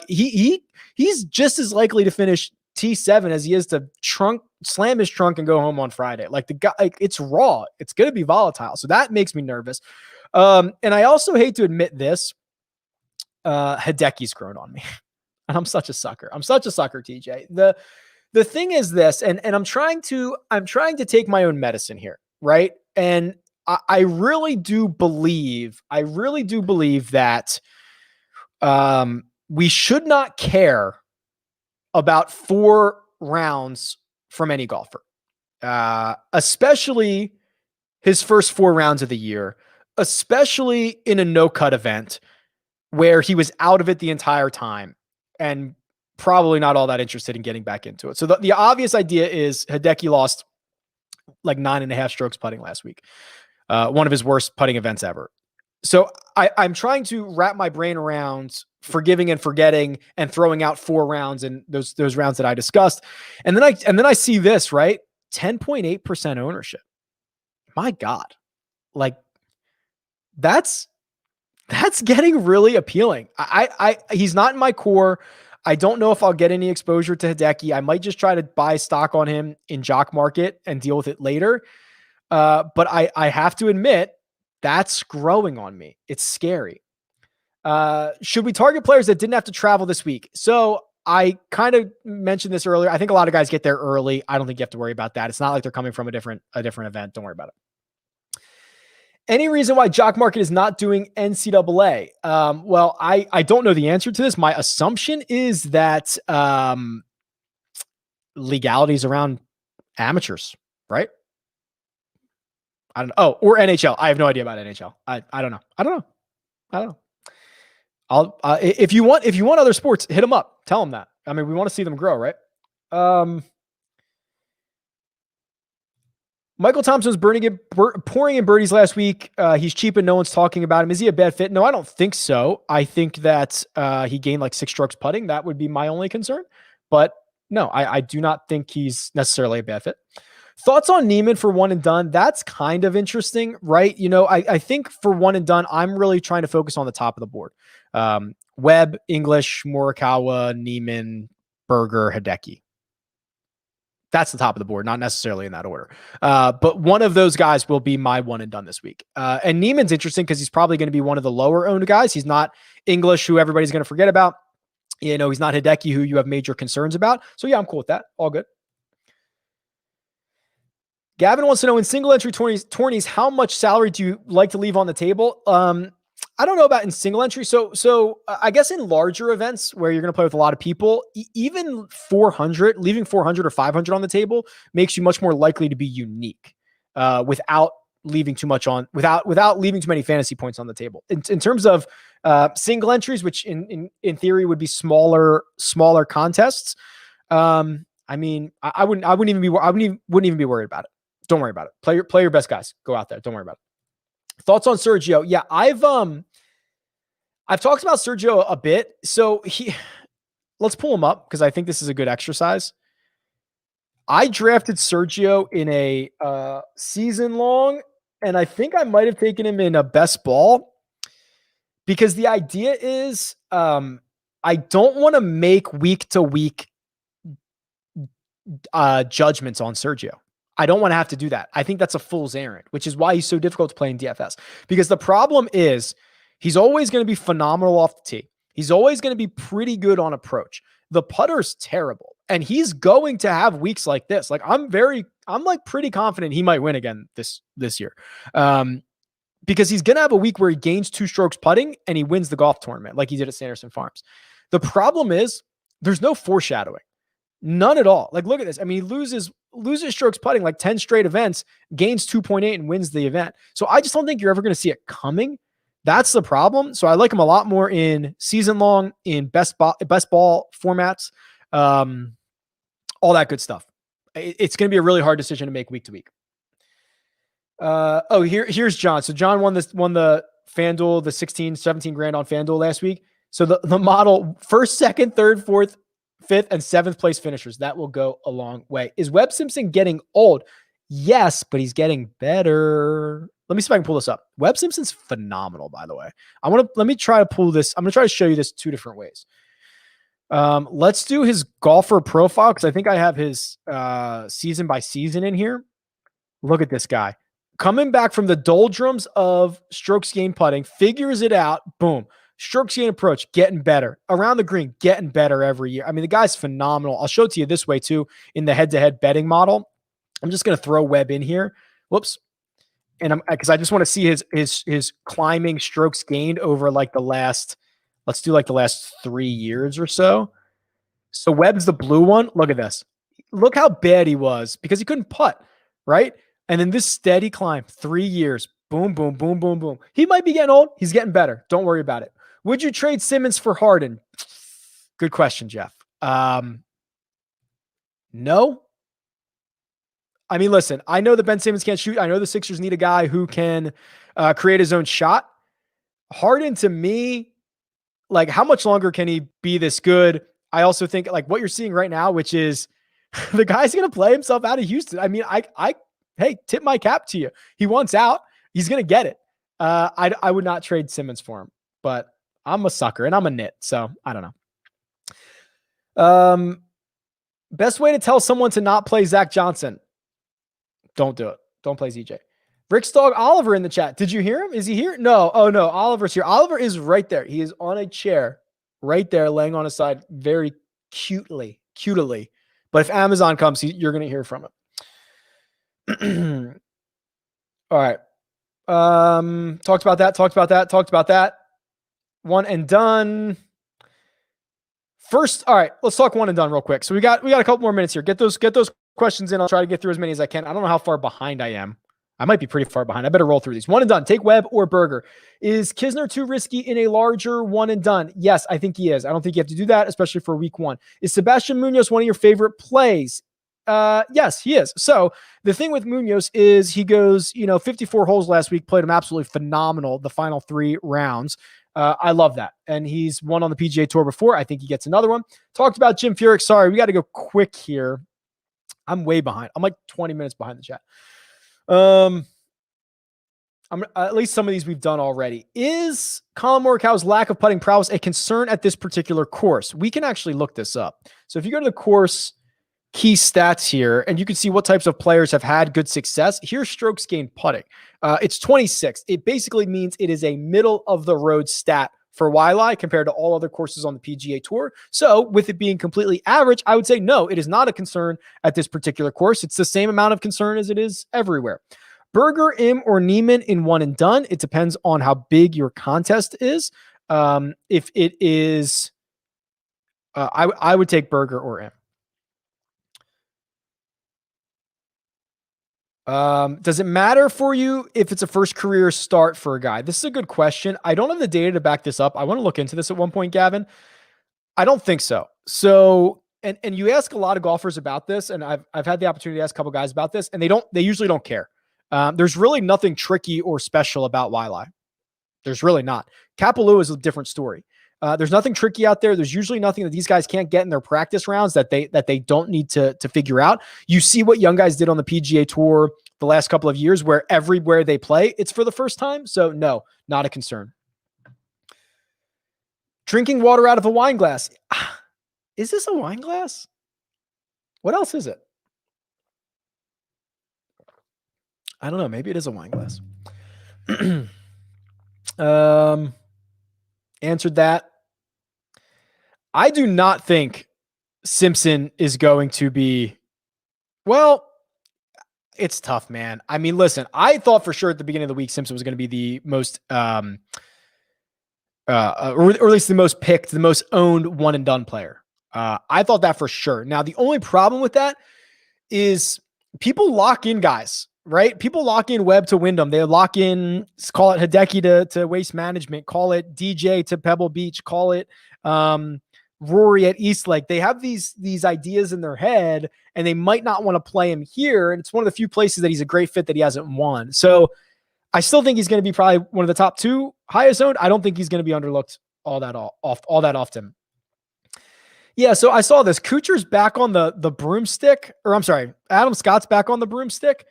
He's just as likely to finish T7 as he is to slam his trunk and go home on Friday. The guy, it's raw. It's going to be volatile. So that makes me nervous. And I also hate to admit this, Hideki's grown on me. And I'm such a sucker. TJ. The thing is this, and I'm trying to take my own medicine here, right? And I really do believe that we should not care about 4 rounds from any golfer, especially his first 4 rounds of the year, especially in a no-cut event where he was out of it the entire time and probably not all that interested in getting back into it. So the obvious idea is Hideki lost 9.5 strokes putting last week. One of his worst putting events ever. So I'm trying to wrap my brain around forgiving and forgetting and throwing out 4 rounds and those rounds that I discussed. And then I see this, right? 10.8% ownership. My God. That's getting really appealing. He's not in my core. I don't know if I'll get any exposure to Hideki. I might just try to buy stock on him in Jock Market and deal with it later. But I have to admit, that's growing on me. It's scary. Should we target players that didn't have to travel this week? So I kind of mentioned this earlier. I think a lot of guys get there early. I don't think you have to worry about that. It's not like they're coming from a different event. Don't worry about it. Any reason why Jock Market is not doing NCAA? Well, I don't know the answer to this. My assumption is that legalities around amateurs, right? I don't know. Oh, or NHL. I have no idea about NHL. I don't know. I'll if you want other sports, hit them up. Tell them that. I mean, we want to see them grow, right? Michael Thompson was pouring in birdies last week. He's cheap and no one's talking about him. Is he a bad fit? No, I don't think so. I think that he gained 6 strokes putting. That would be my only concern. But no, I do not think he's necessarily a bad fit. Thoughts on Niemann for one and done? That's kind of interesting, right? I think for one and done, I'm really trying to focus on the top of the board. Webb, English, Morikawa, Niemann, Berger, Hideki. That's the top of the board, not necessarily in that order. But one of those guys will be my one and done this week. And Niemann's interesting because he's probably going to be one of the lower owned guys. He's not English, who everybody's going to forget about. He's not Hideki, who you have major concerns about. So yeah, I'm cool with that. All good. Gavin wants to know, in single entry tourneys, how much salary do you like to leave on the table? I don't know about in single entry. So I guess in larger events where you're going to play with a lot of people, even 400, leaving 400 or 500 on the table makes you much more likely to be unique without leaving too much on, without leaving too many fantasy points on the table. In terms of single entries, which in theory would be smaller contests. I mean, I wouldn't even be worried about it. Don't worry about it. Play your best guys. Go out there. Don't worry about it. Thoughts on Sergio? Yeah, I've talked about Sergio a bit. So let's pull him up because I think this is a good exercise. I drafted Sergio in a season long, and I think I might have taken him in a best ball because the idea is I don't want to make week to week judgments on Sergio. I don't want to have to do that. I think that's a fool's errand, which is why he's so difficult to play in DFS. Because the problem is he's always going to be phenomenal off the tee. He's always going to be pretty good on approach. The putter's terrible. And he's going to have weeks like this. Like I'm like pretty confident he might win again this year. Because he's going to have a week where he gains 2 strokes putting and he wins the golf tournament like he did at Sanderson Farms. The problem is there's no foreshadowing. None at all. Like, look at this. I mean, he loses strokes putting like 10 straight events, gains 2.8 and wins the event. So I just don't think you're ever going to see it coming. That's the problem. So I like him a lot more in season long, in best ball formats, all that good stuff. It's going to be a really hard decision to make week to week. Here's John. So John won the FanDuel, the 17 grand on FanDuel last week. So the model, first, second, third, fourth, fifth, and seventh place finishers. That will go a long way. Is Webb Simpson getting old? Yes, but he's getting better. Let me see if I can pull this up. Webb Simpson's phenomenal, by the way. Let me try to pull this. I'm going to try to show you this 2 different ways. Let's do his golfer profile because I think I have his season by season in here. Look at this guy. Coming back from the doldrums of strokes gained putting, figures it out, boom. Strokes gained approach, getting better. Around the green, getting better every year. I mean, the guy's phenomenal. I'll show it to you this way too in the head-to-head betting model. I'm just going to throw Webb in here. Whoops. And because I just want to see his climbing strokes gained over like the last 3 years or so. So Webb's the blue one. Look at this. Look how bad he was because he couldn't putt, right? And then this steady climb, 3 years. Boom, boom, boom, boom, boom. He might be getting old. He's getting better. Don't worry about it. Would you trade Simmons for Harden? Good question, Jeff. No. I mean, listen, I know that Ben Simmons can't shoot. I know the Sixers need a guy who can create his own shot. Harden, to me, like, how much longer can he be this good? I also think, like, what you're seeing right now, which is the guy's going to play himself out of Houston. I mean, hey, tip my cap to you. He wants out. He's going to get it. I would not trade Simmons for him, but I'm a sucker and I'm a nit. So I don't know. Best way to tell someone to not play Zach Johnson. Don't do it. Don't play ZJ. Rick's dog Oliver in the chat. Did you hear him? Is he here? No. Oh no. Oliver's here. Oliver is right there. He is on a chair right there, laying on his side very cutely. But if Amazon comes, you're going to hear from him. All right. Talked about that. One and done. First, all right, let's talk one and done real quick. So we got a couple more minutes here. Get those questions in. I'll try to get through as many as I can. I don't know how far behind I am. I might be pretty far behind. I better roll through these. One and done. Take Webb or Berger. Is Kisner too risky in a larger one and done? Yes, I think he is. I don't think you have to do that, especially for week 1. Is Sebastian Munoz one of your favorite plays? Yes, he is. So the thing with Munoz is he goes, 54 holes last week, played him absolutely phenomenal the final 3 rounds. I love that. And he's won on the PGA Tour before. I think he gets another one. Talked about Jim Furyk. Sorry, we got to go quick here. I'm way behind. I'm like 20 minutes behind the chat. At least some of these we've done already. Is Colin Morikaw's lack of putting prowess a concern at this particular course? We can actually look this up. So if you go to the course key stats here, and you can see what types of players have had good success. Here's strokes gained putting. It's 26. It basically means it is a middle of the road stat for Waialae compared to all other courses on the PGA Tour. So with it being completely average, I would say no, it is not a concern at this particular course. It's the same amount of concern as it is everywhere. Berger, Im, or Niemann in one and done. It depends on how big your contest is. If it is, I would take Berger or Im. Does it matter for you if it's a first career start for a guy? This is a good question. I don't have the data to back this up. I want to look into this at one point, Gavin. I don't think so. So, and you ask a lot of golfers about this, and I've had the opportunity to ask a couple guys about this, and they usually don't care. There's really nothing tricky or special about Waialae. There's really not. Kapalua is a different story. There's nothing tricky out there. There's usually nothing that these guys can't get in their practice rounds that they don't need to figure out. You see what young guys did on the PGA Tour the last couple of years, where everywhere they play, it's for the first time. So no, not a concern. Drinking water out of a wine glass. Is this a wine glass? What else is it? I don't know. Maybe it is a wine glass. Answered that. I do not think Simpson is going to be, well, it's tough, man. I mean, listen, I thought for sure at the beginning of the week, Simpson was going to be the most, or at least the most picked, the most owned one and done player. I thought that for sure. Now, the only problem with that is people lock in guys, right? People lock in Webb to Wyndham. They lock in, call it Hideki to Waste Management, call it DJ to Pebble Beach, call it Rory at Eastlake. They have these ideas in their head, and they might not want to play him here. And it's one of the few places that he's a great fit that he hasn't won. So I still think he's going to be probably one of the top two highest owned. I don't think he's going to be underlooked all that often. Yeah, so I saw this. Kuchar's back on the broomstick, or I'm sorry, Adam Scott's back on the broomstick,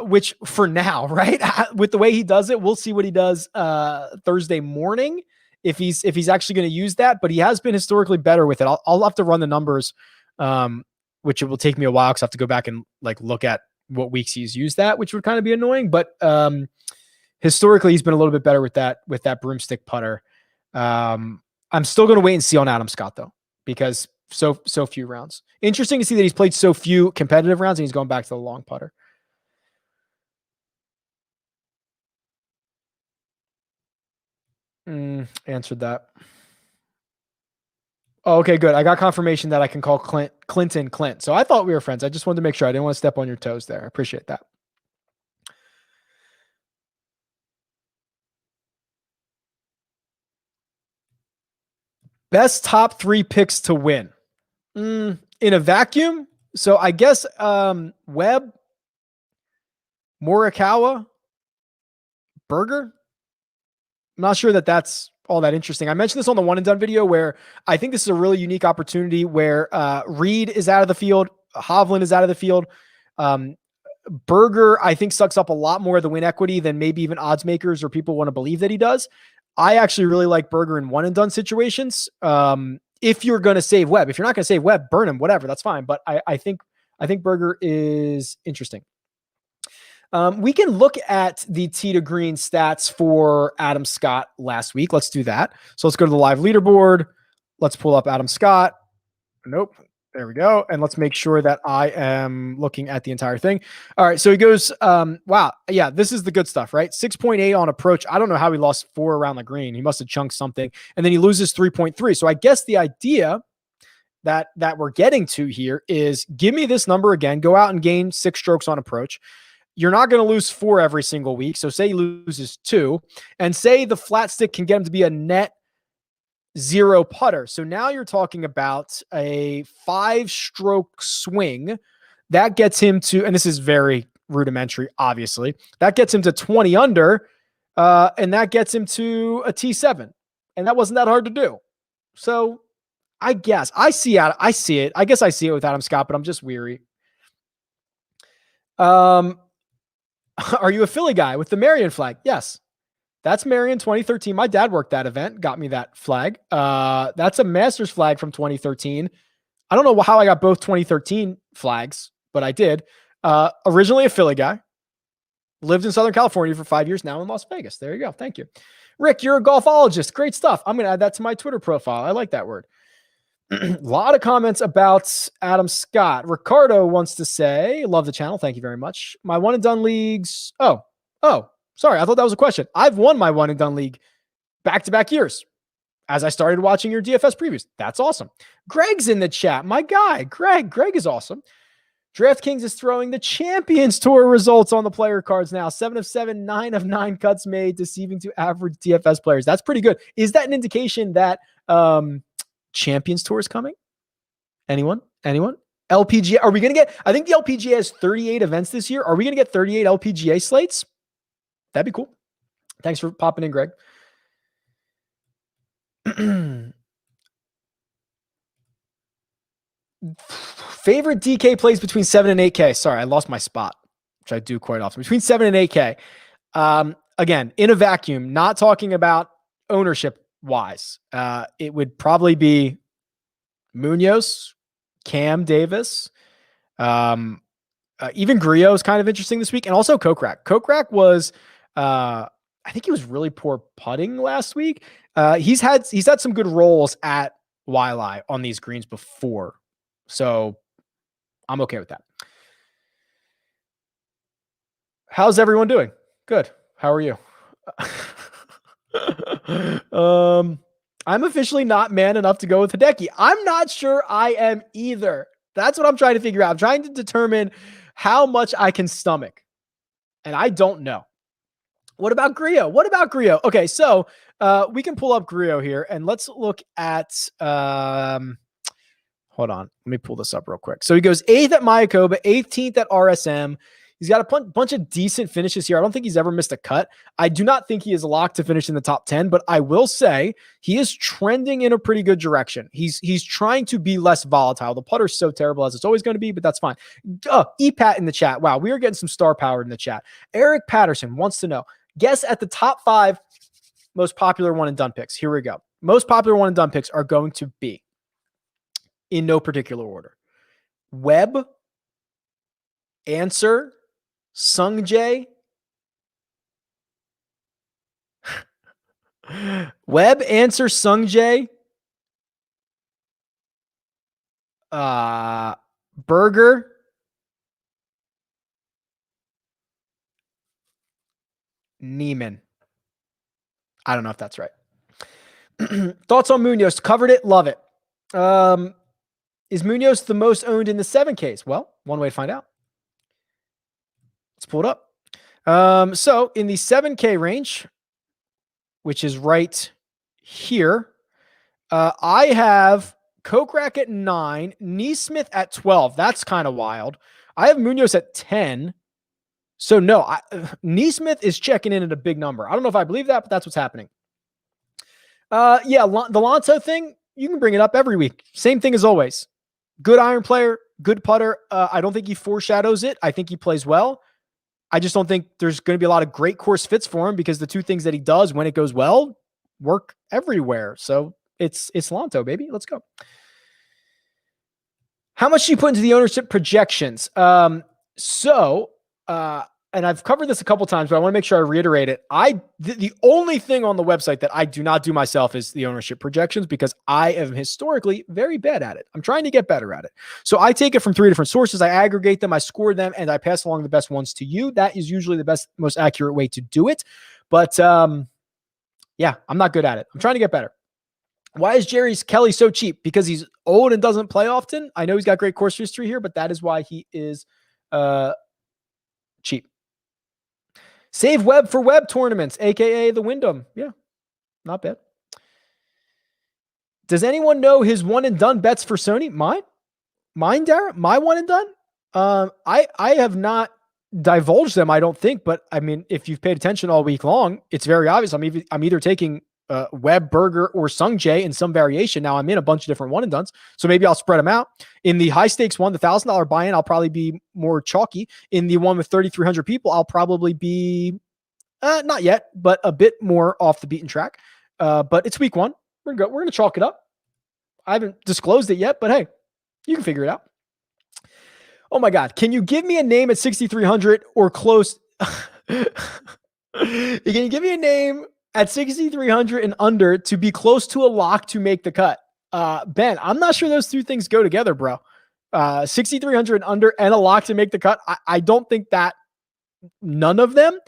which for now, right? With the way he does it, we'll see what he does Thursday morning if he's actually going to use that. But he has been historically better with it. I'll have to run the numbers, which it will take me a while because I have to go back and like look at what weeks he's used that, which would kind of be annoying. But historically, he's been a little bit better with that broomstick putter. I'm still going to wait and see on Adam Scott though, because so few rounds. Interesting to see that he's played so few competitive rounds and he's going back to the long putter. Answered that. Oh, okay, good. I got confirmation that I can call Clinton Clint. So I thought we were friends. I just wanted to make sure. I didn't want to step on your toes there. I appreciate that. Best top 3 picks to win. In a vacuum. So I guess Webb, Morikawa, Berger. I'm not sure that that's all that interesting. I mentioned this on the one and done video where I think this is a really unique opportunity where Reed is out of the field. Hovland is out of the field. Berger, I think, sucks up a lot more of the win equity than maybe even odds makers or people want to believe that he does. I actually really like Berger in one and done situations. If you're going to save Webb, if you're not going to save Webb, burn him, whatever, that's fine. But I think Berger is interesting. We can look at the tee to green stats for Adam Scott last week. Let's do that. So let's go to the live leaderboard. Let's pull up Adam Scott. Nope. There we go. And let's make sure that I am looking at the entire thing. All right. So he goes, wow. Yeah, this is the good stuff, right? 6.8 on approach. I don't know how he lost 4 around the green. He must have chunked something. And then he loses 3.3. So I guess the idea that we're getting to here is give me this number again, go out and gain 6 strokes on approach. You're not going to lose 4 every single week. So say he loses 2 and say the flat stick can get him to be a net 0 putter. So now you're talking about a 5-stroke swing that gets him to, and this is very rudimentary, obviously, that gets him to 20 under, and that gets him to a T7. And that wasn't that hard to do. So I guess I see it. I guess I see it with Adam Scott, but I'm just weary. Are you a Philly guy with the Marion flag? Yes. That's Marion 2013. My dad worked that event, got me that flag. That's a Masters flag from 2013. I don't know how I got both 2013 flags, but I did. Originally a Philly guy. Lived in Southern California for 5 years, now in Las Vegas. There you go. Thank you. Rick, you're a golfologist. Great stuff. I'm going to add that to my Twitter profile. I like that word. A lot of comments about Adam Scott. Ricardo wants to say, love the channel. Thank you very much. My one and done leagues. Oh, sorry. I thought that was a question. I've won my one and done league back-to-back years as I started watching your DFS previews. That's awesome. Greg's in the chat. My guy, Greg is awesome. DraftKings is throwing the Champions Tour results on the player cards now. 7 of 7, 9 of 9 cuts made, deceiving to average DFS players. That's pretty good. Is that an indication that Champions Tour is coming? Anyone? LPGA? Are we going to get, I think the LPGA has 38 events this year. Are we going to get 38 LPGA slates? That'd be cool. Thanks for popping in, Greg. Favorite DK plays between 7 and 8K. Sorry, I lost my spot, which I do quite often. Between 7 and 8K. Again, in a vacuum, not talking about ownership wise. It would probably be Munoz, Cam Davis, even Griot is kind of interesting this week, and also Kokrak. Kokrak was, I think he was really poor putting last week. He's had some good rolls at Waialae on these greens before, so I'm okay with that. How's everyone doing? Good. How are you? I'm officially not man enough to go with Hideki. I'm not sure I am either. That's what I'm trying to figure out. I'm trying to determine how much I can stomach, and I don't know. What about Griot? Okay, so we can pull up Griot here, and let's look at hold on. Let me pull this up real quick. So he goes 8th at Mayakoba, 18th at RSM. He's got a bunch of decent finishes here. I don't think he's ever missed a cut. I do not think he is locked to finish in the top 10, but I will say he is trending in a pretty good direction. He's trying to be less volatile. The putter's so terrible as it's always going to be, but that's fine. EPAT in the chat. Wow, we are getting some star power in the chat. Eric Patterson wants to know, guess at the top 5 most popular one and done picks. Here we go. Most popular one and done picks are going to be, in no particular order, Webb, Answer, Sungjae, Webb, Answer, Sungjae, Berger, Neiman. I don't know if that's right. Thoughts on Munoz? Covered it. Love it. Is Munoz the most owned in the 7Ks? Well, one way to find out. Let's pull it up. So in the 7K range, which is right here, I have Kokrak at 9, Neesmith at 12. That's kind of wild. I have Munoz at 10. So no, Neesmith is checking in at a big number. I don't know if I believe that, but that's what's happening. Yeah, the Lonzo thing, you can bring it up every week. Same thing as always. Good iron player, good putter. I don't think he foreshadows it. I think he plays well. I just don't think there's going to be a lot of great course fits for him because the two things that he does when it goes well work everywhere. So it's Lonzo, baby. Let's go. How much do you put into the ownership projections? And I've covered this a couple times, but I want to make sure I reiterate it. The only thing on the website that I do not do myself is the ownership projections because I am historically very bad at it. I'm trying to get better at it. So I take it from 3 different sources. I aggregate them, I score them, and I pass along the best ones to you. That is usually the best, most accurate way to do it. But yeah, I'm not good at it. I'm trying to get better. Why is Jerry's Kelly so cheap? Because he's old and doesn't play often. I know he's got great course history here, but that is why he is cheap. Save Webb for Webb tournaments, aka the Wyndham. Yeah, not bad. Does anyone know his one and done bets for Sony? Mine, Dara? My one and done? I have not divulged them, I don't think, but I mean, if you've paid attention all week long, it's very obvious. I'm either taking Webb, Berger, or Sungjae in some variation. Now I'm in a bunch of different one and dones, so maybe I'll spread them out. In the high stakes one, the $1,000 buy-in, I'll probably be more chalky. In the one with 3,300 people, I'll probably be not yet, but a bit more off the beaten track. But it's week 1. We're gonna chalk it up. I haven't disclosed it yet, but hey, you can figure it out. Oh my God, can you give me a name at 6,300 or close? Can you give me a name at 6,300 and under to be close to a lock to make the cut. Ben, I'm not sure those two things go together, bro. 6,300 and under and a lock to make the cut. I don't think that none of them.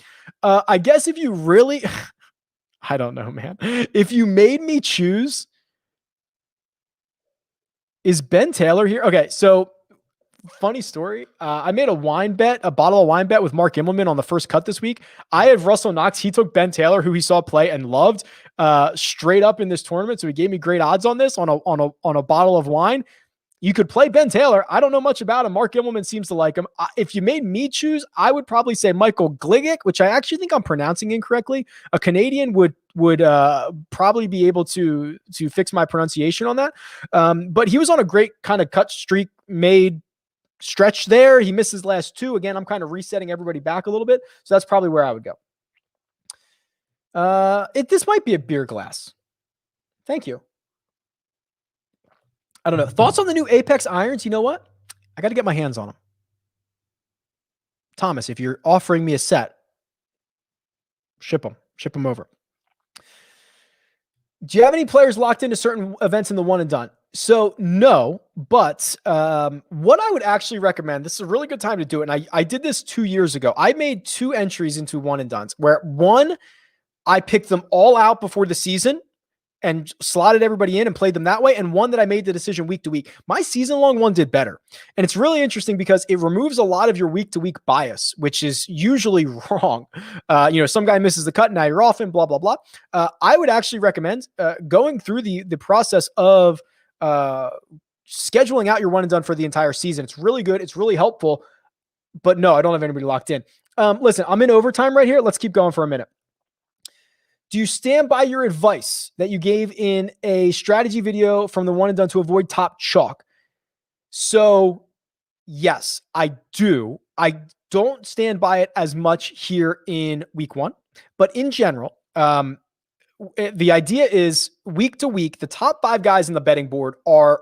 I guess if you really, I don't know, man. If you made me choose, is Ben Taylor here? Okay, so funny story. I made a bottle of wine bet with Mark Immelman on the first cut this week. I had Russell Knox. He took Ben Taylor, who he saw play and loved, straight up in this tournament. So he gave me great odds on this on a bottle of wine. You could play Ben Taylor. I don't know much about him. Mark Immelman seems to like him. If you made me choose, I would probably say Michael Gligic, which I actually think I'm pronouncing incorrectly. A Canadian would probably be able to fix my pronunciation on that. But he was on a great kind of cut streak, made stretch there. He missed his last two. Again, I'm kind of resetting everybody back a little bit. So that's probably where I would go. This might be a beer glass. Thank you. I don't know. Thoughts on the new Apex irons? You know what? I got to get my hands on them. Thomas, if you're offering me a set, ship them over. Do you have any players locked into certain events in the one and done? So no, but what I would actually recommend, this is a really good time to do it. And I did this 2 years ago. I made 2 entries into one and dones where one, I picked them all out before the season and slotted everybody in and played them that way. And one that I made the decision week to week. My season-long one did better. And it's really interesting because it removes a lot of your week-to-week bias, which is usually wrong. Some guy misses the cut, now you're off him, blah, blah, blah. I would actually recommend going through the process of scheduling out your one and done for the entire season. It's really good. It's really helpful. But no, I don't have anybody locked in. Listen, I'm in overtime right here. Let's keep going for a minute. Do you stand by your advice that you gave in a strategy video from the one and done to avoid top chalk? So yes, I do. I don't stand by it as much here in week 1, but in general, the idea is week to week, the top 5 guys in the betting board are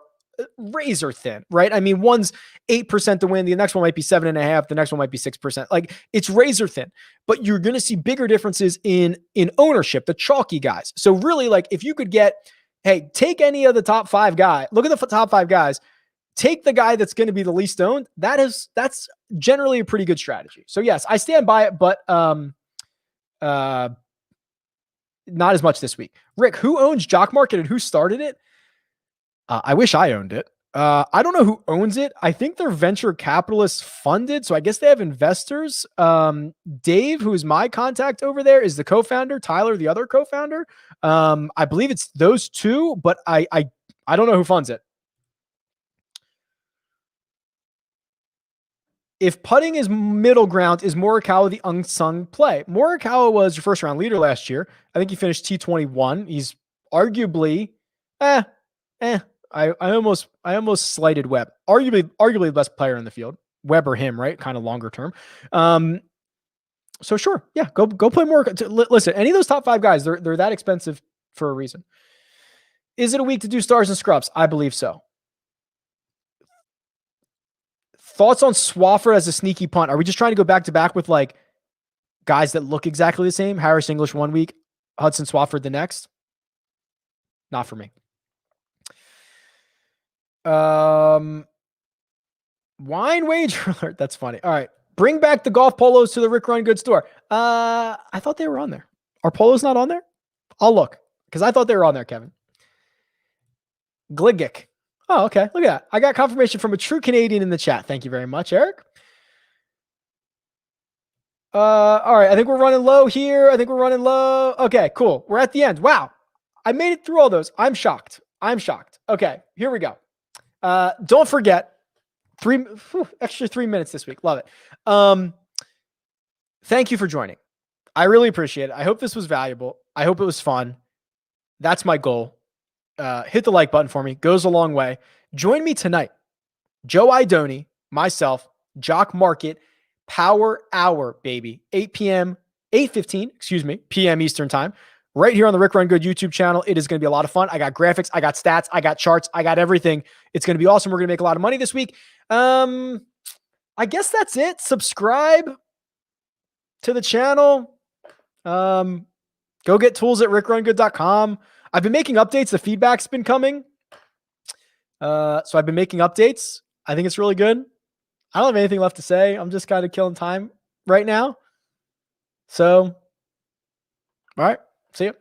razor thin, right? I mean, one's 8% to win. The next one might be 7.5. The next one might be 6%. Like, it's razor thin, but you're going to see bigger differences in ownership, the chalky guys. So really, like, if you could take any of the top 5 guys, look at the top 5 guys, take the guy that's going to be the least owned. That's generally a pretty good strategy. So yes, I stand by it, but, not as much this week. Rick, who owns Jock Market and who started it? I wish I owned it. I don't know who owns it. I think they're venture capitalists funded. So I guess they have investors. Dave, who is my contact over there, is the co-founder. Tyler, the other co-founder. I believe it's those two, but I don't know who funds it. If putting is middle ground, is Morikawa the unsung play? Morikawa was your first round leader last year. I think he finished T21. He's arguably, I almost slighted Webb. Arguably the best player in the field. Webb or him, right? Kind of longer term. So sure, yeah, go play more. Listen, any of those top 5 guys, they're that expensive for a reason. Is it a week to do stars and scrubs? I believe so. Thoughts on Swafford as a sneaky punt? Are we just trying to go back to back with like guys that look exactly the same? Harris English 1 week, Hudson Swafford the next? Not for me. Wine wager alert. That's funny. All right. Bring back the golf polos to the Rick Run Good store. I thought they were on there. Are polos not on there? I'll look because I thought they were on there, Kevin. Gligic. Oh, okay. Look at that. I got confirmation from a true Canadian in the chat. Thank you very much, Eric. All right. I think we're running low here. Okay, cool. We're at the end. Wow. I made it through all those. I'm shocked. Okay, here we go. Don't forget, extra 3 minutes this week. Love it. Thank you for joining. I really appreciate it. I hope this was valuable. I hope it was fun. That's my goal. Hit the like button for me. Goes a long way. Join me tonight. Joe Idoni, myself, Jock Market, Power Hour, baby. 8:15 p.m. Eastern time. Right here on the Rick Run Good YouTube channel. It is going to be a lot of fun. I got graphics, I got stats, I got charts, I got everything. It's going to be awesome. We're going to make a lot of money this week. I guess that's it. Subscribe to the channel. Go Go get tools at rickrungood.com. I've been making updates. The feedback's been coming. So I've been making updates. I think it's really good. I don't have anything left to say. I'm just kind of killing time right now. So, all right. See you.